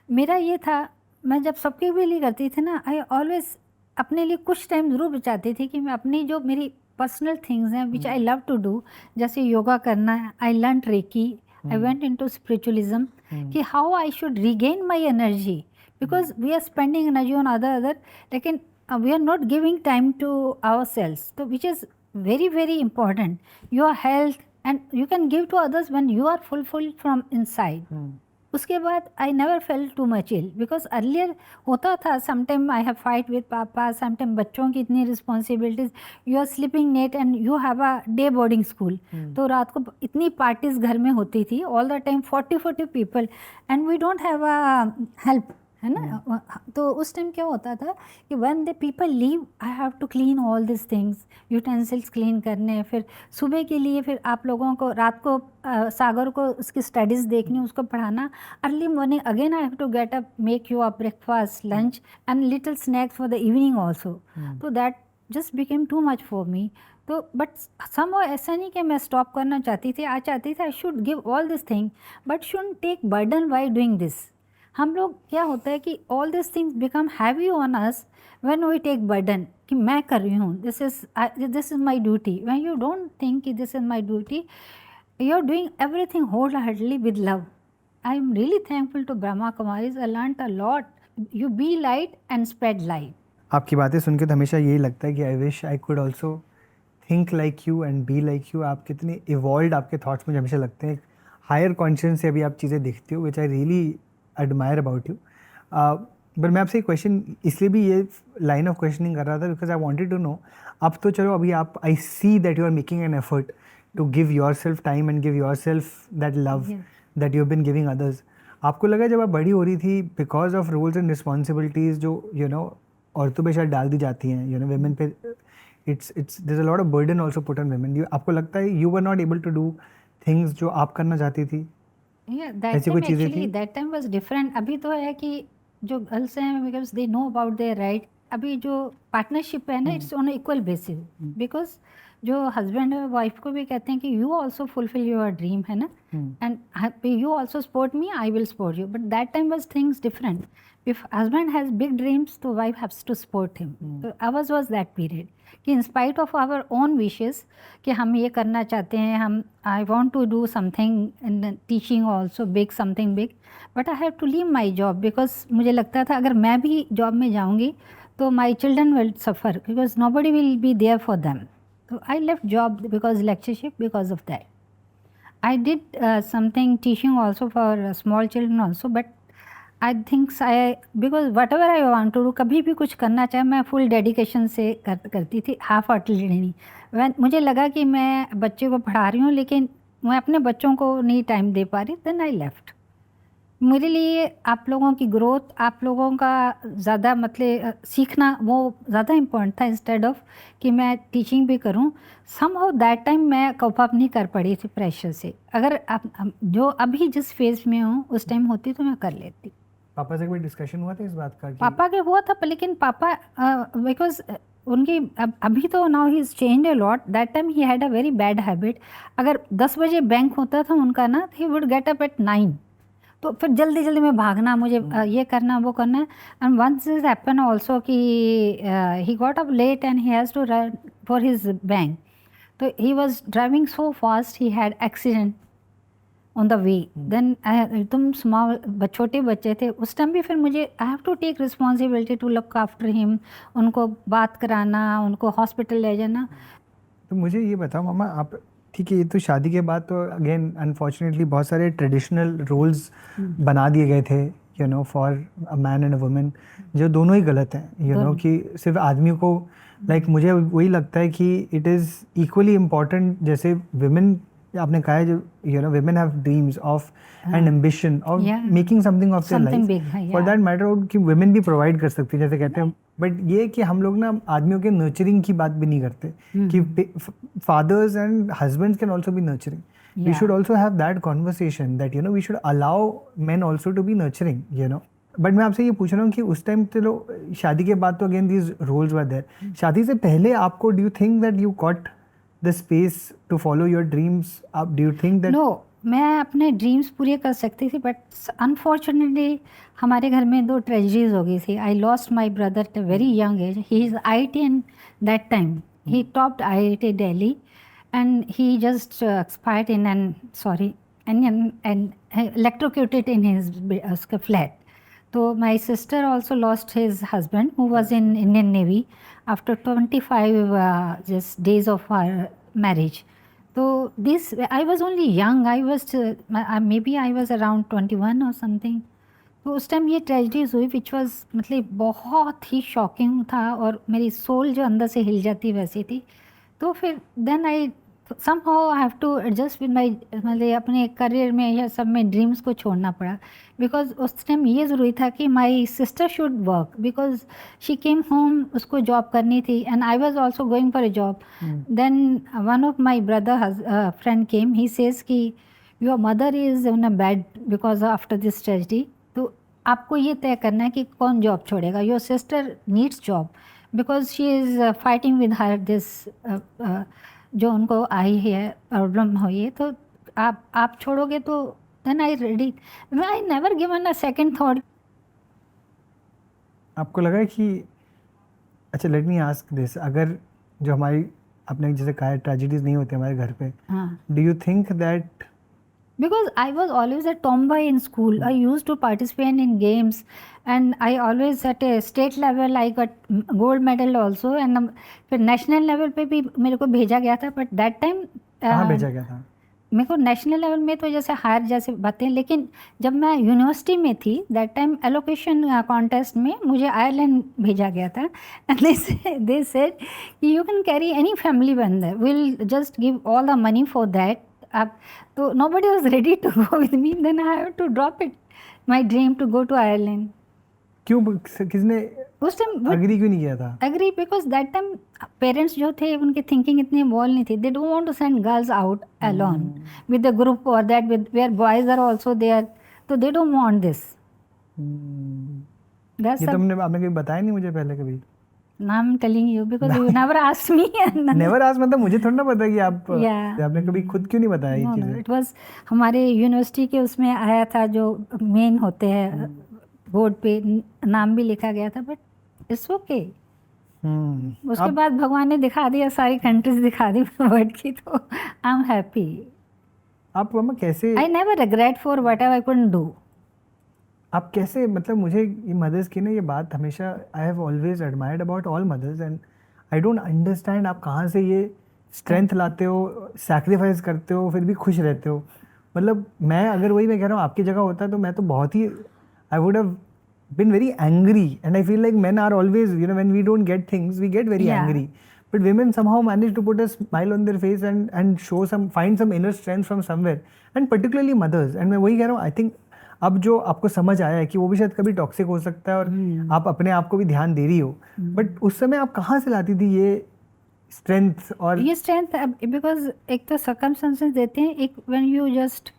S2: मेरा ये था, मैं जब सबके भी लिए करती थी ना, आई ऑलवेज अपने लिए कुछ टाइम ज़रूर बचाती थी कि मैं अपनी जो मेरी पर्सनल थिंग्स हैं which I love to do, जैसे योगा करना है, I learn reiki, I went into spiritualism, कि how I should regain my energy, because we are spending energy on other, लेकिन we are not giving time to our selves, तो which is very very important, your health, and you can give to others when you are fulfilled from inside. उसके बाद I never fell too much ill, because earlier होता था sometime I have fight with पापा, sometime बच्चों की इतनी responsibilities, you are sleeping late and you have a day boarding school, तो रात को इतनी पार्टीज घर में होती थी all the time, 40 people, and we don't have a help, है ना. तो उस टाइम क्या होता था कि when the people leave I have to clean all this things, utensils clean करने, फिर सुबह के लिए फिर आप लोगों को रात को सागर को उसकी स्टडीज़ देखनी, उसको पढ़ाना, early morning again I have to get up, make you a breakfast, lunch and little snacks for the evening also, तो that just became too much for me. तो बट समहाउ ऐसा नहीं कि मैं स्टॉप करना चाहती थी, I should give all this thing but should take burden by doing this. हम लोग क्या होता है कि all this things become heavy on us when we take burden, कि मैं कर रही हूँ, this is my duty. When you don't think कि this is my duty, you are doing everything whole heartedly with love. I am really thankful to Brahma Kumaris, I learned a lot. You be light and spread light.
S1: आपकी बातें सुन के तो हमेशा यही लगता है कि I wish I could also think like you and be like you. आप कितने इवॉल्व आपके थाट्स मुझे हमेशा लगते हैं, हायर कॉन्शियस से अभी आप चीज़ें देखते हो, which I really admire about you. But मैं आपसे एक क्वेश्चन इसलिए भी ये लाइन ऑफ क्वेश्चनिंग कर रहा था because I wanted to know, अब तो चलो अभी आप, I see that you are making an effort to give your self time and give your self that love that you have been giving others. आपको लगा जब आप बड़ी हो रही थी because of rules and responsibilities जो औरतों पे शायद डाल दी जाती हैं, वेमेन पे, it's there is a lot of burden also put on women, आपको लगता है you were not able to do things जो आप करना चाहती थी?
S2: ऐसी कोई चीज़ें थी? That time was different. अभी तो है कि जो गर्ल्स हैं because they know about their right. अभी जो पार्टनरशिप है ना, it's on equal basis, because जो हस्बैंड है वाइफ को भी कहते हैं कि you also fulfil your dream, है ना, and you also support me, I will support you. But that time was things different. If husband has big dreams तो wife haves to support him. तो ours was that period कि in spite of our own wishes कि हम ये करना चाहते हैं, हम I want to do something in teaching also, big something big, but I have to leave my job, because मुझे लगता था अगर मैं भी जॉब में जाऊँगी तो my children will suffer, because nobody will be there for them. So I left job because lectureship, because of that. I did something teaching also for small children also, but I think because whatever I want to do, कभी भी कुछ करना चाहे मैं full dedication से करती थी, half heartedly नहीं. When मुझे लगा कि मैं बच्चे को पढ़ा रही हूँ लेकिन मैं अपने बच्चों को नहीं टाइम दे पा रही, then I left. मेरे लिए आप लोगों की ग्रोथ, आप लोगों का ज़्यादा मतलब सीखना वो ज़्यादा इम्पोर्टेंट था, इंस्टेड ऑफ कि मैं टीचिंग भी करूं. समहाउ दैट टाइम मैं कोप अप नहीं कर पड़ी थी प्रेशर से. अगर आप जो अभी जिस फेज में हूँ उस टाइम होती तो मैं कर लेती.
S1: पापा से कोई डिस्कशन हुआ था इस बात का?
S2: पापा के हुआ था, लेकिन पापा बिकॉज उनकी अभी तो now he is changed a lot. That time he had a very bad habit. अगर 10 बजे बैंक होता था उनका ना, he would get up at 9, तो फिर जल्दी जल्दी में भागना, मुझे ये करना वो करना. And once this happen also कि he got up late and he has to run for his bank. तो he was driving so fast, he had accident on the way. Then तुम स्मॉल छोटे बच्चे थे उस टाइम भी, फिर मुझे I have to take responsibility to look after him, उनको बात कराना, उनको हॉस्पिटल ले जाना.
S1: तो मुझे ये बताओ मामा, आप ठीक है, ये तो शादी के बाद तो अगेन अनफॉर्चुनेटली बहुत सारे ट्रेडिशनल रोल्स बना दिए गए थे for a man and a women, जो दोनों ही गलत हैं. कि सिर्फ आदमी को लाइक मुझे वही लगता है कि इट इज़ इक्वली इम्पॉर्टेंट. जैसे विमेन, आपने कहा है जो women have dreams of and ambition of making something of their life, for that matter कि विमेन भी प्रोवाइड कर सकती है जैसे कहते हैं. बट ये कि हम लोग ना आदमियों के नर्चरिंग की बात भी नहीं करते कि fathers and husbands can also be nurturing. We should also have that conversation that we should allow men also to be nurturing. But मैं आपसे ये पूछ रहा हूँ कि उस टाइम चलो शादी के बाद तो again these roles were there. शादी से पहले आपको do you think that you got the space to follow your dreams up? Do you think that?
S2: No, मैं अपने ड्रीम्स पूरे कर सकती थी, बट अनफॉर्चुनेटली हमारे घर में 2 ट्रेजेडीज हो गई थी. I lost my brother at a very young age. He is IIT in that time. He topped IIT Delhi and he just expired in an sorry and electrocuted in his flat. So my sister also lost his husband who was in Indian Navy after 25 just days of our marriage. So this, I was only young. I was maybe I was around 21 or something. तो उस time ये tragedies हुई which was मतलब बहुत ही shocking था, और मेरी soul जो अंदर से हिल जाती वैसी थी. तो फिर then I somehow I have to adjust with my मतलब अपने करियर में या सब में ड्रीम्स को छोड़ना पड़ा, बिकॉज उस टाइम ये ज़रूरी था कि my sister should work because she came home, उसको जॉब करनी थी, and I was also going for a job. Then one of my brother friend came, he says कि your mother is in a bad because after this tragedy. तो आपको ये तय करना है कि कौन जॉब छोड़ेगा. Your sister needs job because she is fighting with her this जो उनको आई है प्रॉब्लम हुई है. तो आप छोड़ोगे तो then I ready. I never given a second thought.
S1: आपको लगा कि अच्छा लेट मी आस्क दिस, अगर जो हमारी आपने जैसे कहा ट्रेजिडीज नहीं होती हमारे घर पे, do you think that
S2: because I was always a tomboy in school. I used to participate in games and I always at a state level I got gold medal also, and फिर national level पे भी मेरे को भेजा गया था. but that time
S1: कहाँ भेजा गया था?
S2: मेरे को नेशनल लेवल में तो जैसे हार जैसे बातें, लेकिन जब मैं यूनिवर्सिटी में थी दैट टाइम एलोकेशन कॉन्टेस्ट में मुझे आयरलैंड भेजा गया था. And they said you can carry any family member, will just give all the money for that. अब तो nobody was ready to go with me, then I have to drop it, my dream to go to Ireland.
S1: क्यों, किसने
S2: उस time
S1: agree क्यों नहीं किया था?
S2: Agree because that time parents जो थे उनकी थिंकिंग इतनी इन्वॉल्व नहीं थी. They don't want to send girls out alone with the group और that with where boys are also there. तो दे डोंट वांट दिस.
S1: ये तुमने आपने कभी बताया नहीं मुझे पहले कभी?
S2: I'm telling you because you never asked me.
S1: Never asked मतलब मुझे थोड़ा ना पता कि आपने कभी खुद क्यों नहीं बताया ये चीज़ें?
S2: It was हमारे यूनिवर्सिटी के उसमें आया था जो मेन होते हैं बोर्ड पे, नाम भी लिखा गया था, बट इट्स ओके. उसके बाद भगवान ने दिखा दिया, सारी कंट्रीज दिखा दी वर्ल्ड की, तो आई एम हैप्पी.
S1: आप मम्मा कैसे?
S2: I never regret for whatever I couldn't do.
S1: आप कैसे, मतलब मुझे ये मदर्स की ना ये बात हमेशा आई have always admired about all mothers, and I don't understand आप कहाँ से ये स्ट्रेंथ लाते हो, सैक्रिफाइस करते हो, फिर भी खुश रहते हो. मतलब मैं अगर वही मैं कह रहा हूँ आपकी जगह होता तो मैं तो बहुत ही I would have been very angry, and I feel like men are always, you know, when we don't get things we get very angry, but women somehow manage to put a smile on their face and show find some inner strength from somewhere, and particularly mothers. and मैं वही कह रहा हूँ, I think अब जो आपको समझ आया है कि वो भी शायद कभी टॉक्सिक हो सकता है और आप अपने आप को भी ध्यान दे रही हो, बट उस समय आप कहाँ से लाती थी ये स्ट्रेंथ? और ये
S2: स्ट्रेंथ बिकॉज एक तो सर्कमस्टेंसेस देते हैं, एक व्हेन यू जस्ट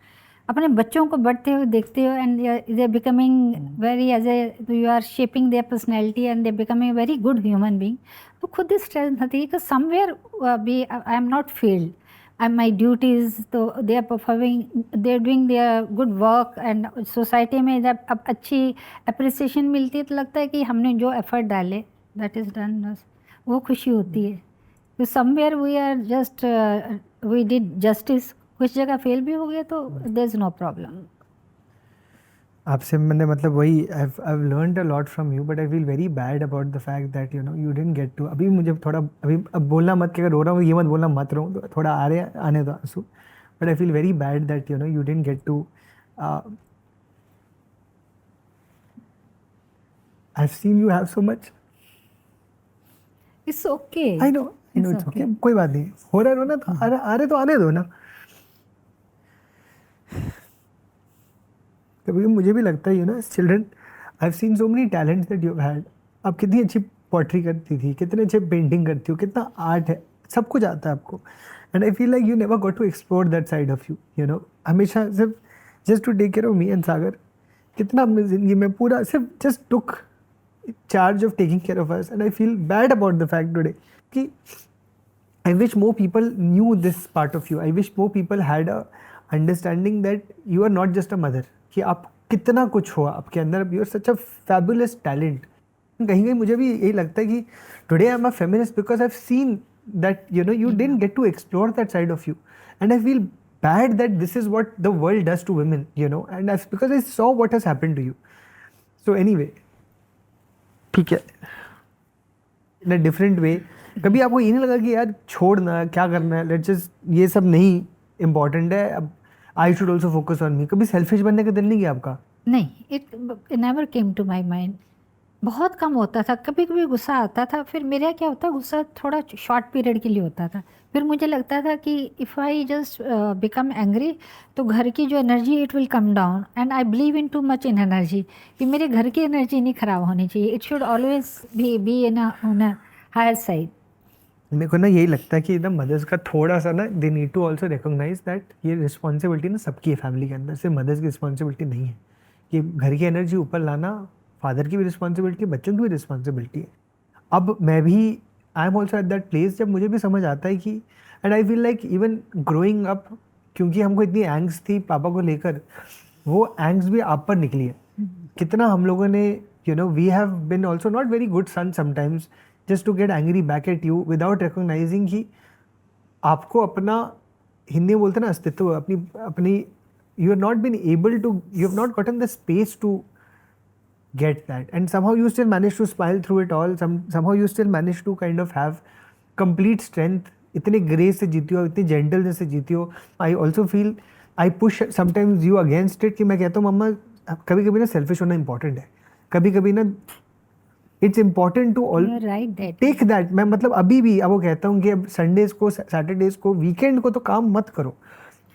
S2: अपने बच्चों को बढ़ते हुए देखते हो and they are becoming very as a you are shaping their personality and they becoming very good human being. तो खुद ही स्ट्रेंथ होती है कि somewhere be I am not failed, and my duties, तो they are performing, they are doing their good work, and society में जब अब अच्छी अप्रिसिएशन मिलती है तो लगता है कि हमने जो एफर्ट डाले that is done, वो खुशी होती है. तो somewhere we are just we did justice. कुछ जगह फेल भी हो गया तो there is no problem.
S1: आपसे मैंने मतलब वही I've learned a lot from you, but I feel very bad about the fact that you know you didn't get to. अभी मुझे थोड़ा अभी अब बोलना मत कि अगर रो रहा हूँ ये मत बोलना मत रो, तो थोड़ा आने दो आंसू. But I feel very bad that you know you didn't get to. I've seen you have so much.
S2: It's okay.
S1: I know it's okay. कोई बात नहीं, हो रहा है रोना तो आ रहे तो आने दो ना. कभी मुझे भी लगता है you know children, I have scene so many talents that you had. आप कितनी अच्छी पोट्री करती थी, कितने अच्छे पेंटिंग करती हो, कितना आर्ट है, सब कुछ आता है आपको. And I feel like you never got to explore that side of you, you know. हमेशा सिर्फ just to take care of me and Sagar, कितना हमने ज़िंदगी में पूरा सिर्फ just took charge of taking care of us. And I feel bad about the fact today कि I wish more people knew this part of you. I wish more people had understanding that you are not just a mother, कि आप कितना कुछ हो आपके अंदर, you are such a fabulous talent. कहीं कहीं मुझे भी यही लगता है कि today I am a feminist because I have seen that you didn't get to explore that side of you, and I feel bad that this is what the world does to women, and because I saw what has happened to you. So anyway, ठीक है, in a different way. कभी आपको ये नहीं लगा कि यार छोड़ना क्या करना है, लेट्स जस्ट ये सब नहीं इम्पोर्टेंट है, अब I should also focus on me? कभी सेल्फिश बनने का दिल नहीं किया आपका?
S2: नहीं, it never came to my mind. बहुत कम होता था, कभी कभी गुस्सा आता था. फिर मेरा क्या होता, गुस्सा थोड़ा शॉर्ट पीरियड के लिए होता था. फिर मुझे लगता था कि if I just become angry तो घर की जो energy it will come down, and I believe in too much in energy, कि मेरे घर की एनर्जी नहीं ख़राब होनी चाहिए. It should always be in a higher side.
S1: मेरे को ना यही लगता है कि एकदम मदर्स का थोड़ा सा ना, they need to also recognise that ये रिस्पॉन्सिबिलिटी ना सबकी है फैमिली के अंदर, सिर्फ मदर्स की रिस्पॉन्सिबिलिटी नहीं है. कि घर की एनर्जी ऊपर लाना फादर की भी रिस्पॉन्सिबिलिटी, बच्चों की भी रिस्पॉन्सिबिलिटी है. अब मैं भी आई am also at that place जब मुझे भी समझ आता है कि, and I feel like even growing up, क्योंकि हमको इतनी एंग्स थी पापा को लेकर, वो एंग्स भी आप पर निकली है. कितना हम लोगों ने we have been also not very good son sometimes, just to get angry back at you without recognising कि आपको अपना, हिंदी में बोलते ना अस्तित्व, अपनी you have not been able to, you have not gotten the space to get that, and somehow you still managed to smile through it all. Somehow you still managed to kind of have complete strength. इतने grace से जीती हो, इतनी gentleness से जीती हो. I also feel I push sometimes you against it कि मैं कहता हूँ मम्मा कभी कभी ना selfish होना important है, कभी कभी ना it's important to all take that. मैं मतलब अभी भी अब वो कहता हूँ कि अब संडेज को, सैटरडेज को, वीकेंड को तो काम मत करो,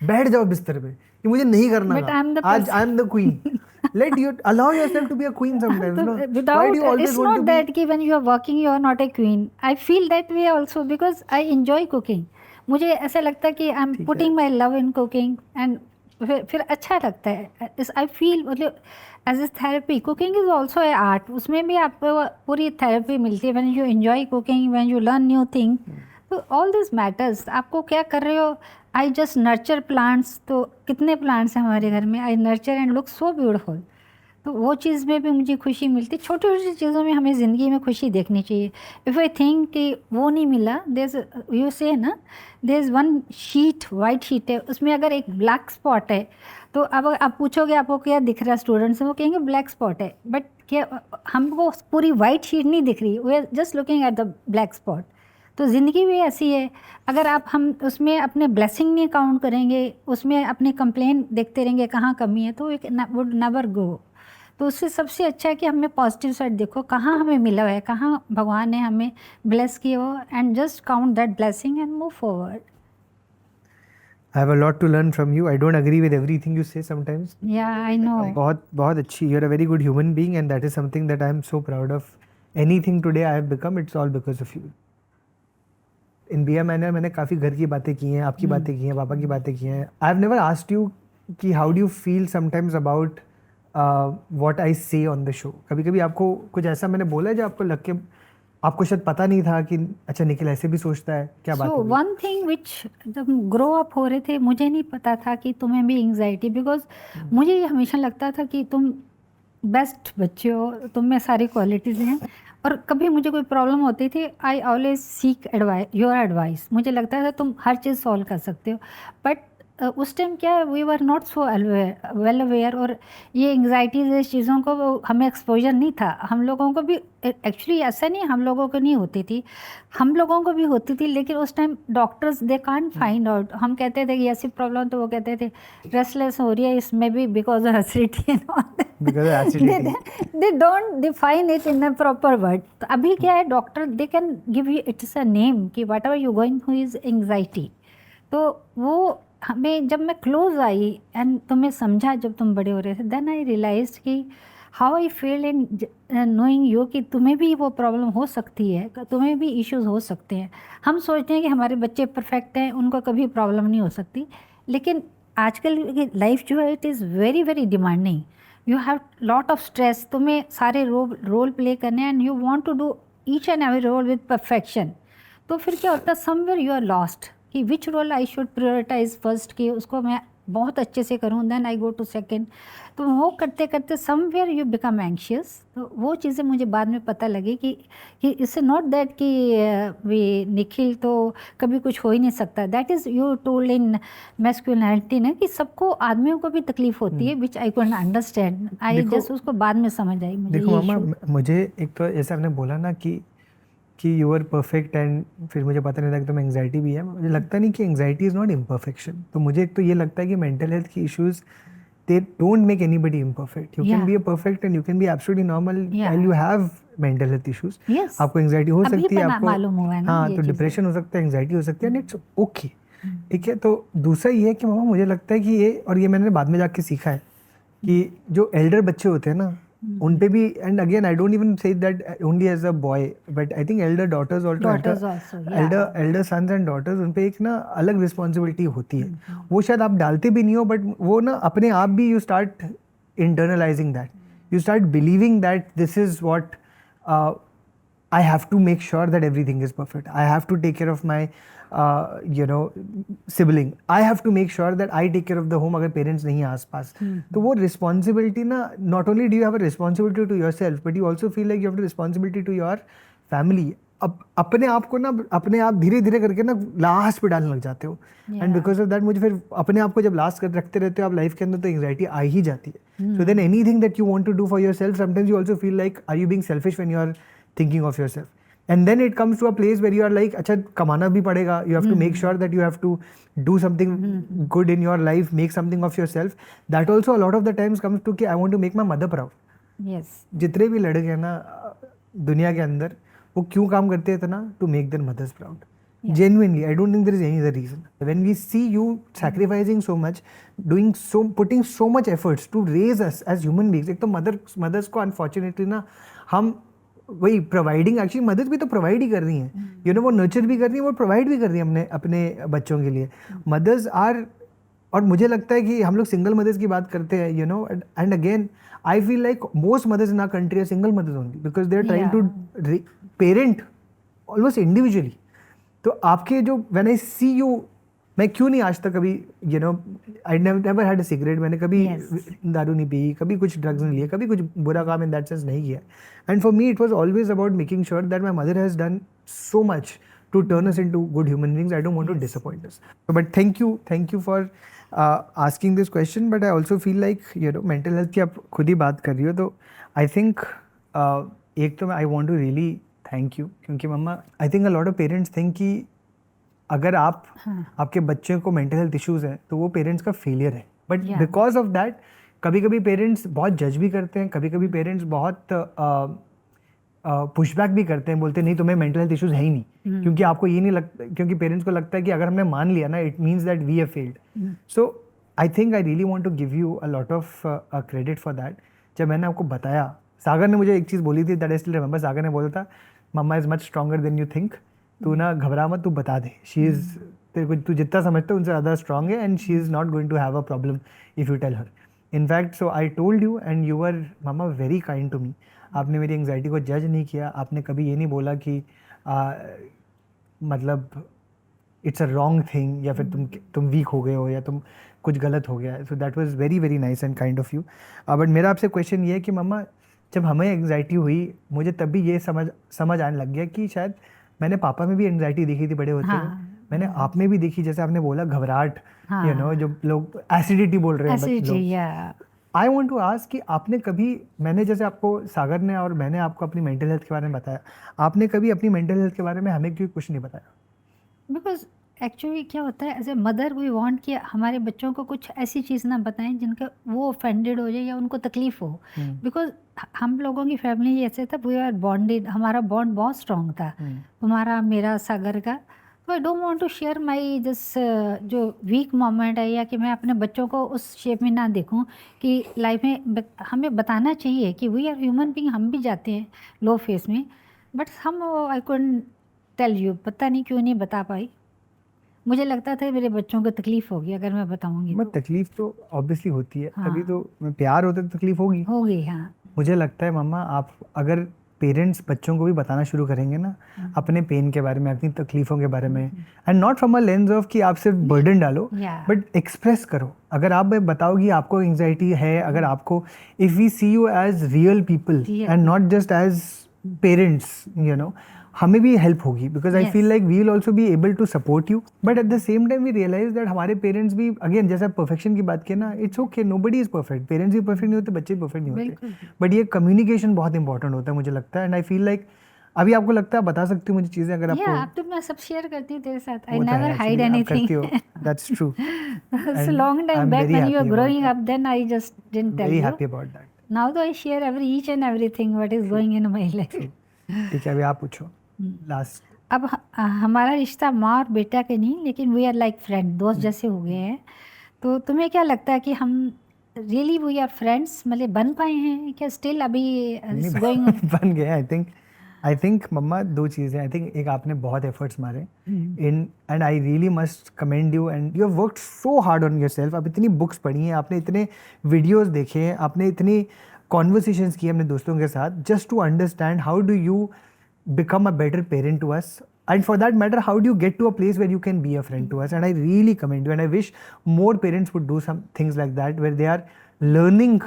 S1: बैठ जाओ बिस्तर पे, ये मुझे नहीं करना था. आज I am the queen. Let you allow yourself to be a queen sometimes. No? Why do you always
S2: it's
S1: want
S2: not
S1: to
S2: that कि when you are working you are not a queen. I feel that way also because I enjoy cooking. मुझे ऐसा लगता है कि I am putting my love in cooking, and फिर अच्छा लगता है. I feel मतलब as a therapy, cooking is also a art. उसमें भी आपको पूरी therapy मिलती है when you enjoy cooking, when you learn new thing. तो all this matters. आपको क्या कर रहे हो. आई जस्ट नर्चर प्लांट्स, तो कितने प्लांट्स हैं हमारे घर में. I nurture and look so beautiful. तो वो चीज़ में भी मुझे खुशी मिलती. छोटी छोटी चीज़ों में हमें ज़िंदगी में खुशी देखनी चाहिए. इफ़ आई थिंक कि वो नहीं मिला, देयर यू से ना, there is one sheet, white sheet है, उसमें अगर एक ब्लैक स्पॉट है, तो अब आप पूछोगे आपको क्या दिख रहा है स्टूडेंट्स से, वो कहेंगे ब्लैक स्पॉट है. बट क्या हमको पूरी वाइट शीट नहीं दिख रही, we are just looking at the black spot. तो ज़िंदगी भी ऐसी है. अगर हम उसमें अपने ब्लेसिंग नहीं काउंट करेंगे, उसमें अपने कंप्लेन देखते रहेंगे कहाँ कमी है, तो इट वुड नेवर गो. तो उससे सबसे अच्छा है कि हमें पॉजिटिव साइड देखो, कहाँ हमें मिला है, कहाँ भगवान ने हमें ब्लेस किया हो, and just count that blessing and move forward.
S1: I have a lot to learn from you. I don't agree with everything you say sometimes.
S2: Yeah, I know.
S1: बहुत अच्छी. You're a very good human being, and that is something that I am so proud of. Anything today I have become, it's all because of you. इन बिया मैंने काफ़ी घर की बातें की हैं, आपकी बातें की हैं, पापा की बातें की हैं. I have never asked you कि how do you feel sometimes about what I say on the show. कभी कभी आपको कुछ ऐसा मैंने बोला है जो आपको लग के आपको शायद पता नहीं था कि अच्छा निखिल ऐसे भी सोचता है, क्या बात है?
S2: वन थिंग विच जब ग्रो अप हो रहे थे, मुझे नहीं पता था कि तुम्हें भी एंग्जाइटी, बिकॉज मुझे ये हमेशा लगता था कि तुम बेस्ट बच्चे हो, तुम में सारी क्वालिटीज़ हैं, और कभी मुझे कोई प्रॉब्लम होती थी, I always seek your advice. मुझे लगता था तुम हर चीज़ सॉल्व कर सकते हो. बट उस टाइम क्या, we were not so well aware, और ये एंग्जाइटीज इस चीज़ों को हमें एक्सपोजर नहीं था. हम लोगों को भी एक्चुअली ऐसा नहीं, हम लोगों को नहीं होती थी, हम लोगों को भी होती थी, लेकिन उस time doctors they can't find out. हम कहते थे कि ऐसी प्रॉब्लम, तो वो कहते थे रेस्टलेस हो रही है, इसमें भी because of acidity and all. They don't define it in a proper word. तो अभी क्या है, doctor they can give you it's a name कि whatever you going through is anxiety. तो वो हमें, जब मैं क्लोज आई एंड तुम्हें समझा जब तुम बड़े हो रहे थे, देन आई रियलाइज कि how I feel in knowing you कि तुम्हें भी वो प्रॉब्लम हो सकती है, तुम्हें भी इश्यूज हो सकते हैं. हम सोचते हैं कि हमारे बच्चे परफेक्ट हैं, उनको कभी प्रॉब्लम नहीं हो सकती, लेकिन आजकल की लाइफ जो है it is very very demanding. You have lot of stress, तुम्हें सारे रोल प्ले करने हैं, and you want to do each and every role with perfection. तो फिर क्या होता है, समवेयर यू आर लॉस्ट कि which role I should prioritise first, कि उसको मैं बहुत अच्छे से करूँ, then I go to second. तो वो करते करते समवेयर यू बिकम एंशियस। तो वो चीज़ें मुझे बाद में पता लगी कि इट्स नॉट दैट कि वी निखिल तो कभी कुछ हो ही नहीं सकता। That is you told in masculinity ना कि सबको, आदमियों को भी तकलीफ होती है, विच आई कुडंट अंडरस्टैंड। आई
S1: देखो-
S2: जस्ट उसको बाद में समझ आई मुझे
S1: देखो
S2: ये
S1: मामा,
S2: issue।
S1: मुझे एक तो जैसे आपने बोला ना कि यू आर परफेक्ट, एंड फिर मुझे पता नहीं था कि तुम्हें एंग्जाइटी भी है। मुझे लगता नहीं कि एंग्जाइटी इज़ नॉट इम्परफेक्शन। तो मुझे एक तो ये लगता है कि मेंटल हेल्थ की issues they don't make anybody imperfect. You can
S2: Yeah.
S1: be a perfect and you can be absolutely normal
S2: Yeah.
S1: while you have mental health issues.
S2: Yes.
S1: आपको एंग्जाइटी हो
S2: अभी
S1: सकती है,
S2: बना
S1: आपको
S2: मालूम हुआ है ना
S1: हाँ
S2: ये
S1: तो
S2: चीज़ें।
S1: डिप्रेशन हो सकता है, एंग्जाइटी हो सकती है, एंड इट्स ओके। ठीक है। तो दूसरा ये है कि मामा मुझे लगता है कि ये, और ये मैंने बाद में जाके सीखा है कि जो एल्डर बच्चे होते हैं ना उन पे भी, and again I don't even say that only as a boy, but I think elder daughters
S2: Daughters also, yeah.
S1: Elder sons and daughters, उन पे एक ना अलग रिस्पॉन्सिबिलिटी होती है। वो शायद आप डालते भी नहीं हो, बट वो ना अपने आप भी you start internalizing that. You start believing that this is what I have to make sure that everything is perfect. I have to take care of my sibling. I have to make sure that I take care of the home अगर parents नहीं हैं आसपास। तो वो responsibility ना, not only do you have a responsibility to yourself, but you also feel like you have a responsibility to your family. अब अपने आप को ना, अपने आप धीरे धीरे करके ना लास्ट पे डालने लग जाते हो, एंड बिकॉज ऑफ दैट मुझे फिर अपने आप को जब लास्ट कर रखते रहते हो आप लाइफ के अंदर, तो एंग्जाइटी आ ही जाती है। So then anything that you want to do for yourself, sometimes you also feel like are you being selfish when you are thinking of yourself, and then it comes to a place where you are like, अच्छा कमाना भी पड़ेगा, you have to make sure that you have to do something good in your life, make something of yourself. That also a lot of the times comes to कि I want to make my mother proud.
S2: Yes.
S1: जितने भी लड़के हैं ना दुनिया के अंदर, वो क्यों काम करते हैं इतना? To make their mothers proud. Genuinely, I don't think there is any other reason. When we see you sacrificing so much, putting so much efforts to raise us as human beings, एक तो mothers को unfortunately ना हम वही providing, actually mothers भी तो provide ही कर रही हैं, you know, वो nurture भी कर रही हैं, वो provide भी कर रही हैं अपने बच्चों के लिए। mothers are, और मुझे लगता है कि हम लोग सिंगल मदर्स की बात करते हैं, you know, and again I feel like most mothers in our country are single mothers only because they are trying to parent almost individually. तो आपके जो व्हेन आई सी यू, मैं क्यों नहीं आज तक कभी, you know, I never had a cigarette, मैंने कभी दारू नहीं पी, कभी कुछ ड्रग्स नहीं लिए, कभी कुछ बुरा काम इन दैट सेंस नहीं किया, and for me it was always about making sure that my mother has done so much to turn us into good human beings. I don't want to disappoint us, but thank you for asking this question. But I also feel like, you know, mental health की आप खुद ही बात कर रही हो, तो आई think एक तो I want to really thank you, क्योंकि मम्मा I think a lot of parents think कि अगर आपके बच्चे को मेंटल हेल्थ इश्यूज हैं तो वो पेरेंट्स का फेलियर है, बट बिकॉज ऑफ दैट कभी कभी पेरेंट्स बहुत जज भी करते हैं, कभी कभी पेरेंट्स बहुत पुशबैक भी करते हैं, बोलते हैं नहीं तुम्हें मेंटल हेल्थ इश्यूज है ही नहीं, क्योंकि आपको ये नहीं लगता, क्योंकि पेरेंट्स को लगता है कि अगर हमने मान लिया ना it means that we have failed. So I think I really want to give you a lot of credit for that. जब मैंने आपको बताया, सागर ने मुझे एक चीज़ बोली थी, that I still remember, Sagar ने बोला था मम्मा is much stronger than you think, तू ना घबरा मत, तू बता दे, शी इज़, तेरे को तू जितना समझता है उनसे ज़्यादा स्ट्रॉन्ग है, and she is not going to have a problem if you tell her. In fact so I told you and you were mama very kind to me. आपने मेरी एंग्जाइटी को जज नहीं किया, आपने कभी ये नहीं बोला कि मतलब इट्स अ रॉन्ग थिंग, या फिर तुम वीक हो गए हो, या तुम कुछ गलत हो गया। So that was very very nice and kind of you. But मेरा आपसे क्वेश्चन ये है कि मम्मा जब हमें एंग्जाइटी हुई, मुझे तब भी ये समझ आने लग गया कि शायद मैंने पापा में भी एंग्जाइटी देखी थी बड़े होते हुए, मैंने आप में भी देखी, जैसे आपने बोला घबराहट, यू नो, जो लोग एसिडिटी बोल रहे हैं। आई वॉन्ट टू आस्क कि आपने कभी, मैंने जैसे आपको, सागर ने और मैंने आपको अपनी मेंटल हेल्थ के बारे में बताया, आपने कभी अपनी मेंटल हेल्थ के बारे में हमें क्यों कुछ नहीं बताया?
S2: बिकॉज एक्चुअली क्या होता है, as a mother we want कि हमारे बच्चों को कुछ ऐसी चीज़ ना बताएं जिनका वो ऑफेंडेड हो जाए या उनको तकलीफ हो। बिकॉज हम लोगों की फैमिली ऐसे था, वी आर बॉन्डेड, हमारा बॉन्ड बहुत स्ट्रॉन्ग था, तुम्हारा मेरा सागर का। तो I don't want to share my this जो वीक मोमेंट है, या कि मैं अपने बच्चों को उस शेप में ना देखूं कि लाइफ में हमें बताना चाहिए कि वी आर ह्यूमन बीइंग, हम भी जाते हैं लो फेस में, बट हम आई कुडंट टेल यू, पता नहीं क्यों नहीं बता पाई। मुझे लगता था मेरे बच्चों को तकलीफ होगी अगर मैं बताऊंगी।
S1: मैं तकलीफ तो ऑब्वियसली होती है, तभी तो प्यार होता है तो तकलीफ होगी।
S2: हाँ।
S1: मुझे लगता है मम्मा आप अगर पेरेंट्स बच्चों को भी बताना शुरू करेंगे ना अपने पेन के बारे में, अपनी तकलीफ़ों के बारे में, and not from a lens of कि आप सिर्फ बर्डन डालो,
S2: Yeah.
S1: बट एक्सप्रेस करो. अगर आप बताओगी आपको एंग्जाइटी है, अगर आपको, if we see you as real people
S2: Yeah.
S1: And not just as parents, you know, हमें भी हेल्प होगी. Because I
S2: Yes.
S1: Feel like we will also be able to support you, but at the same time we realise that हमारे parents भी, again जैसे perfection की बात की ना, it's okay, nobody is perfect, parents भी perfect नहीं होते, बच्चे परफेक्ट नहीं होते,
S2: बिल्कुल.
S1: बट ये कम्युनिकेशन बहुत इंपॉर्टेंट होता है मुझे लगता है. एंड आई फील लाइक अभी आपको लगता है बता सकती हूँ मुझे चीज़ें, अगर
S2: Yeah,
S1: आपको
S2: अब तो मैं सब शेयर करती हूँ तेरे साथ. I
S1: वो तो है
S2: never hide
S1: actually, आप
S2: anything.
S1: करती हो, that's true.
S2: It's a
S1: And
S2: long time
S1: I'm
S2: back
S1: very
S2: when you were
S1: happy about
S2: growing
S1: that.
S2: up, then I just didn't tell
S1: Very
S2: you.
S1: happy about that.
S2: Now though I share each and everything what is going in my life.
S1: ठीक है, अभी आप पूछो last.
S2: अब हमारा रिश्ता माँ और बेटा के नहीं, लेकिन वी आर लाइक फ्रेंड, दोस्त जैसे हो गए हैं. तो तुम्हें क्या लगता है कि हम रियली वी आर फ्रेंड्स, मतलब बन पाए हैं क्या? स्टिल अभी गोइंग
S1: बन गए. आई थिंक मम्मा दो चीज़ें. आई थिंक एक, आपने बहुत एफर्ट्स मारे in, and I really must commend you, and you have worked so hard on your self. आप इतनी बुक्स पढ़ी हैं, आपने इतने वीडियोज़ देखे हैं, आपने इतनी कॉन्वर्सेशंस की अपने दोस्तों के साथ, just to understand how do you become a better parent to us, and for that matter how do you get to a place where you can be a friend to us. And I really commend you, and I wish more parents would do some things like that where they are learning,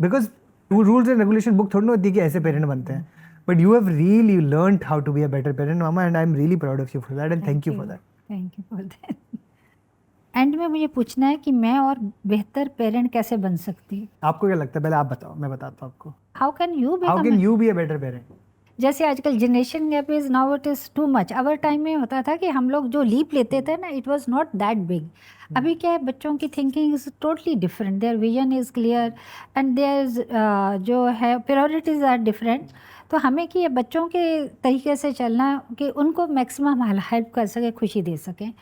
S1: because rules and regulation book थोड़ी ना होती है कि ऐसे parent बनते हैं, but you have really learned how to be a better parent, mama, and I am really proud of you for that, and thank you for that.
S2: Thank you for that. And में मुझे पूछना है कि मैं और बेहतर parent कैसे बन सकती हूँ?
S1: आपको क्या लगता है, पहले आप बताओ, मैं बताता हूँ आपको.
S2: How can you
S1: How can you be a better parent?
S2: जैसे आजकल generation gap is now it is too much. Our time में होता था कि हम लोग जो लीप लेते थे ना, it was not that big. अभी क्या है, बच्चों की thinking is totally different, their vision is clear and their जो है प्रायोरिटीज़ आर डिफरेंट. तो हमें कि ये बच्चों के तरीके से चलना कि उनको मैक्सिमम हेल्प कर सके, खुशी दे सकें,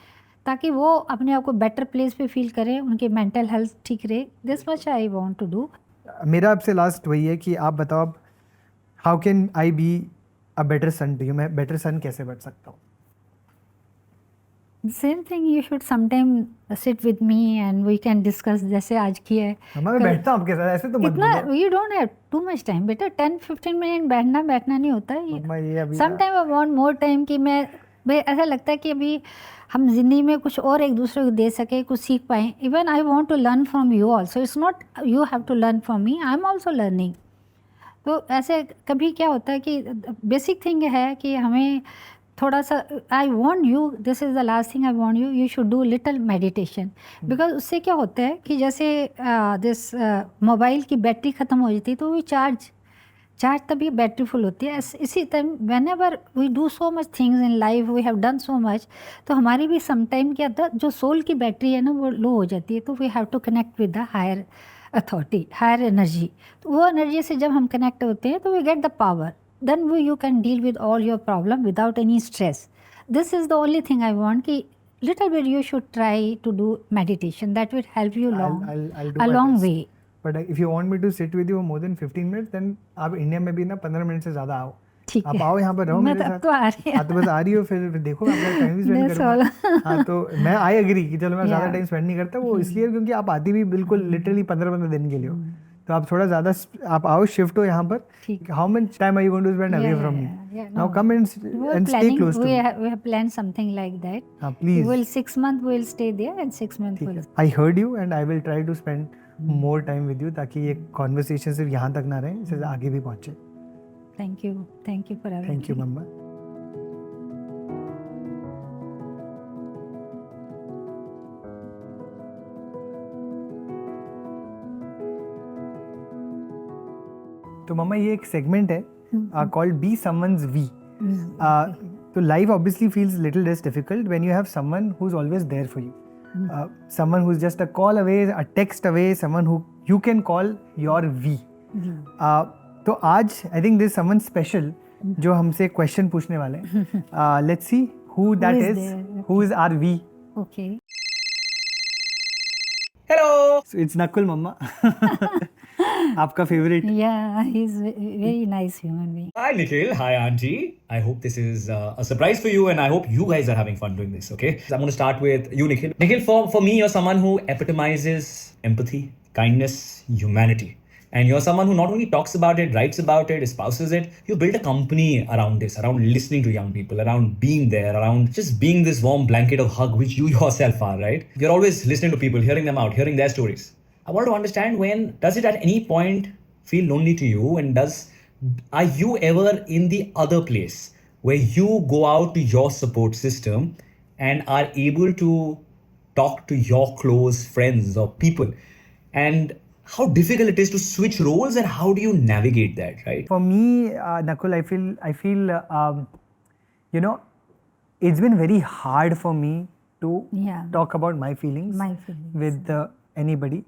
S2: ताकि वो अपने आप को बेटर प्लेस पे फील करें, उनकी मेंटल हेल्थ ठीक रहे. This much I want to do.
S1: मेरा आपसे लास्ट वही है कि आप बताओ, अब how can I be a better son to you, मैं बेटर सन कैसे बन सकता हूँ?
S2: Same thing, you should sometime sit with me and we can discuss, जैसे आज किया है.
S1: मैं बैठता हूँ आपके साथ, ऐसे तो मत
S2: इतना
S1: बोलो.
S2: You don't have too much time बेटा. 10-15 मिनट बैठना नहीं होता
S1: मम्मा,
S2: है.
S1: ये अभी
S2: sometime I want more time, कि मैं भाई ऐसा लगता है कि अभी हम ज़िंदगी में कुछ और एक दूसरे को दे सके, कुछ सीख पाएँ. Even I want to learn from you also. It's not you have to learn from me, I am also learning. तो ऐसे कभी क्या होता है कि बेसिक थिंग है कि हमें थोड़ा सा, I want you, this is the last thing I want you, you should do little meditation. Because उससे क्या होता है कि जैसे दिस मोबाइल की बैटरी ख़त्म हो जाती है तो वो चार्ज तभी बैटरी फुल होती है. इसी time whenever we do so much things in life, we have done so much, तो हमारी भी सम टाइम क्या था, जो सोल की बैटरी है ना वो लो हो जाती है. तो we have to connect with the higher authority, higher energy. तो वो एनर्जी से जब हम कनेक्ट होते हैं तो we get the power, then you can deal with all your problem without any stress. This is the only thing I want कि little bit you should try to do meditation. That will help you
S1: I'll do
S2: a
S1: my
S2: long
S1: best.
S2: way.
S1: But if you want me to sit with you for more than 15 minutes, then आप India में भी ना 15 minute से ज़्यादा आओ.
S2: ठीक
S1: आप
S2: है,
S1: आओ यहाँ पर रहो
S2: मैं
S1: मेरे
S2: तो
S1: साथ.
S2: अब तो आ रही
S1: हाँ तो बस आ रही हो, फिर देखो आपका टाइम भी स्पेंड
S2: That's
S1: करूँगा. हाँ तो मैं आई एग्री कि चलो मैं ज़्यादा
S2: Yeah.
S1: टाइम स्पेंड नहीं करता, वो इसलिए क्योंकि आप आती भी बिल्कुल लिटरली 15 दिन के लिए हो. तो आप थोड़ा ज़्यादा आप आओ, शिफ्ट हो यहाँ पर.
S2: ठीक.
S1: How much time are you going to spend away from me? Now come and stay close to
S2: we
S1: me.
S2: have planned something like that.
S1: हाँ please.
S2: We'll 6 months we'll stay there and 6 months we'll.
S1: I heard you and I will try to spend more time with you, ताकि ये conversation सिर्फ यहाँ तक ना रहे, इससे आगे भी पहुँचे.
S2: Thank you for having
S1: thank you
S2: me.
S1: Mama. तो मम्मा ये एक सेगमेंट है कॉल्ड बी समवन्स वी. तो life obviously feels little less difficult when you have someone who is always there for you. Someone who's just a call away, a text away, someone who you can call your V. तो आज I think this someone special जो हमसे question पूछने वाले हैं. Let's see who that
S2: is
S1: is,
S2: there?
S1: Who is our V.
S2: Okay.
S1: So it's Nakul मम्मा. आपका favourite.
S2: Yeah, he's very nice human being.
S3: Hi Nikhil, hi Auntie. I hope this is a surprise for you and I hope you guys are having fun doing this, okay? So I'm going to start with you Nikhil. For me, you're someone who epitomizes empathy, kindness, humanity. and you're someone who not only talks about it, writes about it, espouses it, you build a company around this, around listening to young people, around being there, around just being this warm blanket of hug, which you yourself are, right? You're always listening to people, hearing them out, hearing their stories. I want to understand, when does it at any point feel lonely to you, and are you ever in the other place where you go out to your support system and are able to talk to your close friends or people, and how difficult it is to switch roles, and how do you navigate that, right?
S1: For me, Nakul, I feel, you know, it's been very hard for me to
S2: Yeah.
S1: talk about my feelings,
S2: My feelings.
S1: with anybody.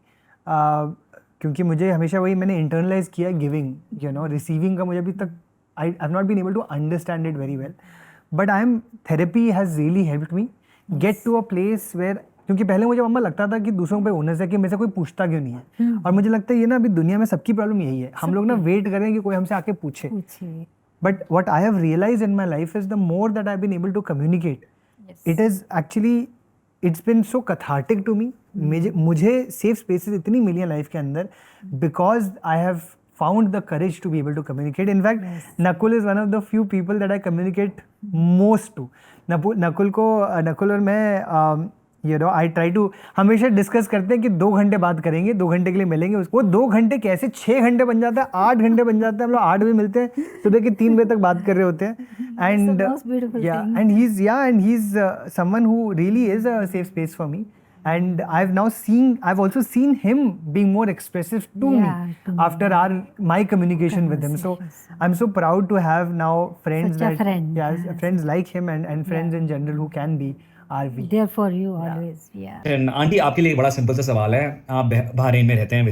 S1: क्योंकि मुझे हमेशा वही मैंने internalize किया giving, you know, receiving का मुझे अभी तक I've not been able to understand it very well. But therapy has really helped me get to a place where, क्योंकि पहले मुझे मम्मा लगता था कि दूसरों पे ओनर्स है कि मेरे से कोई पूछता क्यों नहीं है, और मुझे लगता है ये ना अभी दुनिया में सबकी प्रॉब्लम यही है, हम लोग ना वेट करें कि कोई हमसे आके पूछे.
S2: पूछिए.
S1: But what I have realized in my life is the more that I've been able to communicate, it is actually, it's been so cathartic to me. मुझे safe spaces इतनी मिली हैं लाइफ के अंदर because I have found the courage to be able to communicate. In fact, Nakul is one of the few people that I communicate most to. Nakul और मैं you know, I try to हमेशा discuss करते हैं कि 2 घंटे बात करेंगे, 2 घंटे के लिए मिलेंगे. वो 2 घंटे कैसे 6 घंटे बन जाता है, 8 घंटे बन जाता है. हम लोग 8 बजे मिलते हैं, सुबह के 3 बजे तक बात कर रहे होते हैं. And
S2: most beautiful thing.
S1: and he's someone who really is a safe space for me. And I've also seen him being more expressive to me after my communication with him. So I'm so proud to have now friends
S2: Such a friend.
S1: Friends like him and friends in general who can be RV.
S2: There for you always. Yeah.
S3: And aunty, आपके लिए एक बड़ा simple सा सवाल है. आप Bahrain में रहते हैं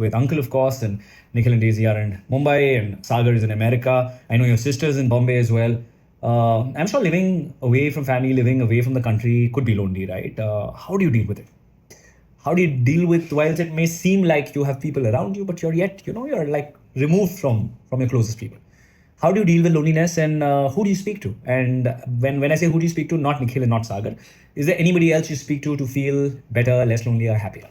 S3: with uncle of course, and Nikhil and Daisy are in Mumbai, and Sagar is in America. I know your sister's in Bombay as well. I'm sure living away from family, living away from the country could be lonely, right? How do you deal with it? How do you deal with, whilst it may seem like you have people around you, but you're like removed from your closest people. How do you deal with loneliness, and who do you speak to? And when I say who do you speak to, not Nikhil and not Sagar, is there anybody else you speak to feel better, less lonely, or happier?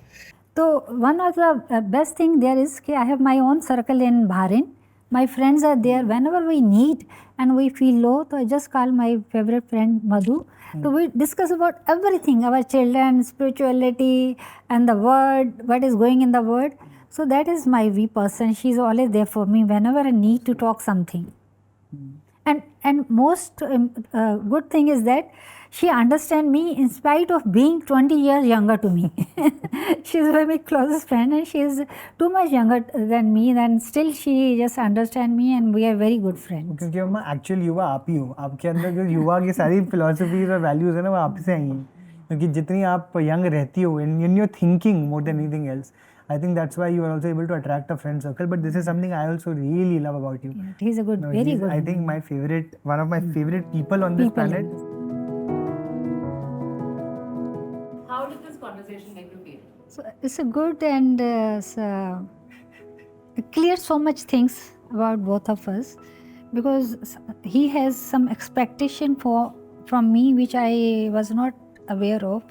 S2: So one of the best thing there is that I have my own circle in Bahrain. My friends are there whenever we need and we feel low. So I just call my favorite friend Madhu. So we discuss about everything, our children, spirituality, and the word, what is going in the word. So that is my V person. She's always there for me whenever I need to talk something. And most good thing is that she understands me in spite of being 20 years younger to me. She's my closest friend and she is too much younger than me, and still she just understands me and we are very good friends.
S1: क्योंकि मम्मा actual युवा आप ही हो, आपके अंदर जो युवा की सारी फिलोसफीज और वैल्यूज है ना वो आप से आई हैं, क्योंकि जितनी आप यंग रहती हो in your thinking more than anything else. I think that's why you are also able to attract a friend circle. But this is something I also really love about you.
S2: Yeah, he's a good, very good.
S1: I think one of my favorite people on this planet.
S4: How did this conversation make you feel?
S2: So it's a good and it clears so much things about both of us, because he has some expectation from me which I was not aware of,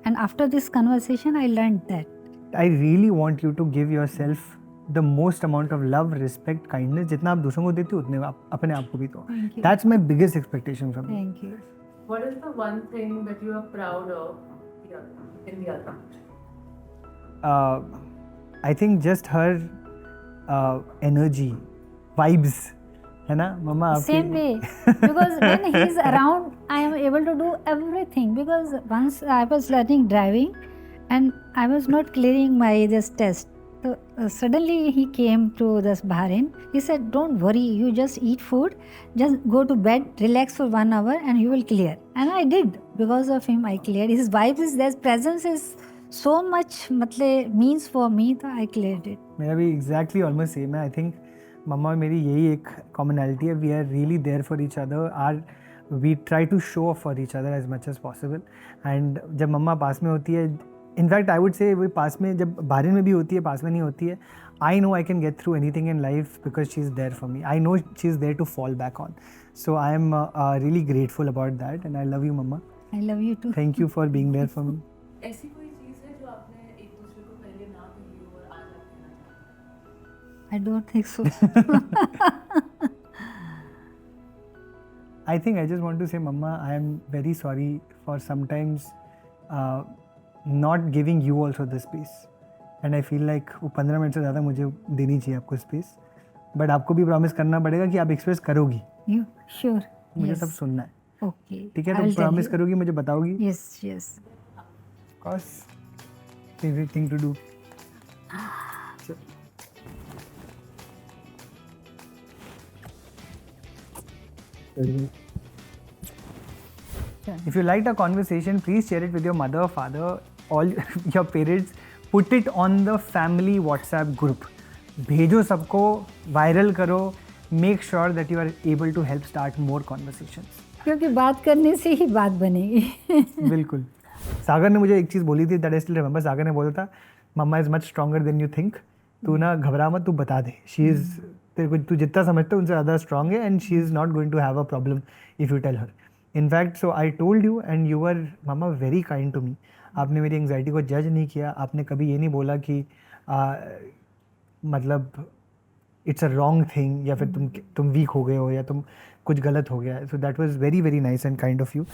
S2: and after this conversation I learned that.
S1: I really want you to give yourself the most amount of love, respect, kindness. जितना आप दूसरों को देते हो उतने आप अपने आप को भी दो.
S2: Thank you.
S1: That's my biggest expectation from you.
S2: Thank you.
S4: What is the one thing that you are proud of in the other?
S1: I think just her energy, vibes, है ना मम्मा आपकी?
S2: Same way, because when he is around, I am able to do everything. Because once I was learning driving, and I was not clearing this test. So suddenly he came to this Bahrain. He said, "Don't worry, you just eat food, just go to bed, relax for 1 hour, and you will clear." And I did. Because of him, I cleared. His vibe is there, presence is so much means for me, so I cleared it.
S1: मेरा भी exactly almost same है. I think मम्मा मेरी यही एक commonality है. We are really there for each other. We try to show off for each other as much as possible. And जब मम्मा पास में होती है, इनफैक्ट आई वुड से वो पास में जब बाहर में भी होती है, पास में नहीं होती है, I know I can get through anything in life because she is there for me. I know she is there to fall back on. So I am really grateful about that and I love you mama.
S2: I love you too.
S1: Thank you for being there for me.
S4: ऐसी कोई चीज़ है जो आपने एक दूसरे को पहले ना कही हो और आज आप कहना चाहते
S2: I don't think so.
S1: I think I just want to say, Mama, I am very sorry for sometimes not giving you also the space. And I feel like वो 15 मिनट से ज़्यादा मुझे देनी चाहिए आपको स्पेस. बट आपको भी promise करना पड़ेगा कि आप एक्सप्रेस करोगी.
S2: You sure?
S1: मुझे
S2: Yes.
S1: सब सुनना है.
S2: Okay.
S1: ठीक है,
S2: I
S1: तो
S2: will tell
S1: प्रॉमिस
S2: you.
S1: करोगी, मुझे बताओगी.
S2: Yes, yes.
S1: Of course, favorite thing to do. If you liked our conversation, please share it with your mother, father, all your parents. Put it on the family WhatsApp group. भेजो सबको, viral करो. Make sure that you are able to help start more conversations.
S2: क्योंकि बात करने से ही बात बनेगी.
S1: बिल्कुल. सागर ने मुझे एक चीज़ बोली थी, that I still remember. सागर ने बोला था, मम्मा is much stronger than you think. तू ना घबरा मत, तू बता दे. She is, तेरे को तू जितना समझता है उनसे ज़्यादा strong है, and she is not going to have a problem if you tell her. In fact, so I told you and you were, mama, very kind to me. आपने मेरी एंग्जाइटी को जज नहीं किया. आपने कभी ये नहीं बोला कि मतलब इट्स अ रॉन्ग थिंग या फिर तुम वीक हो गए हो या तुम कुछ गलत हो गया. So that was very very nice and kind of you.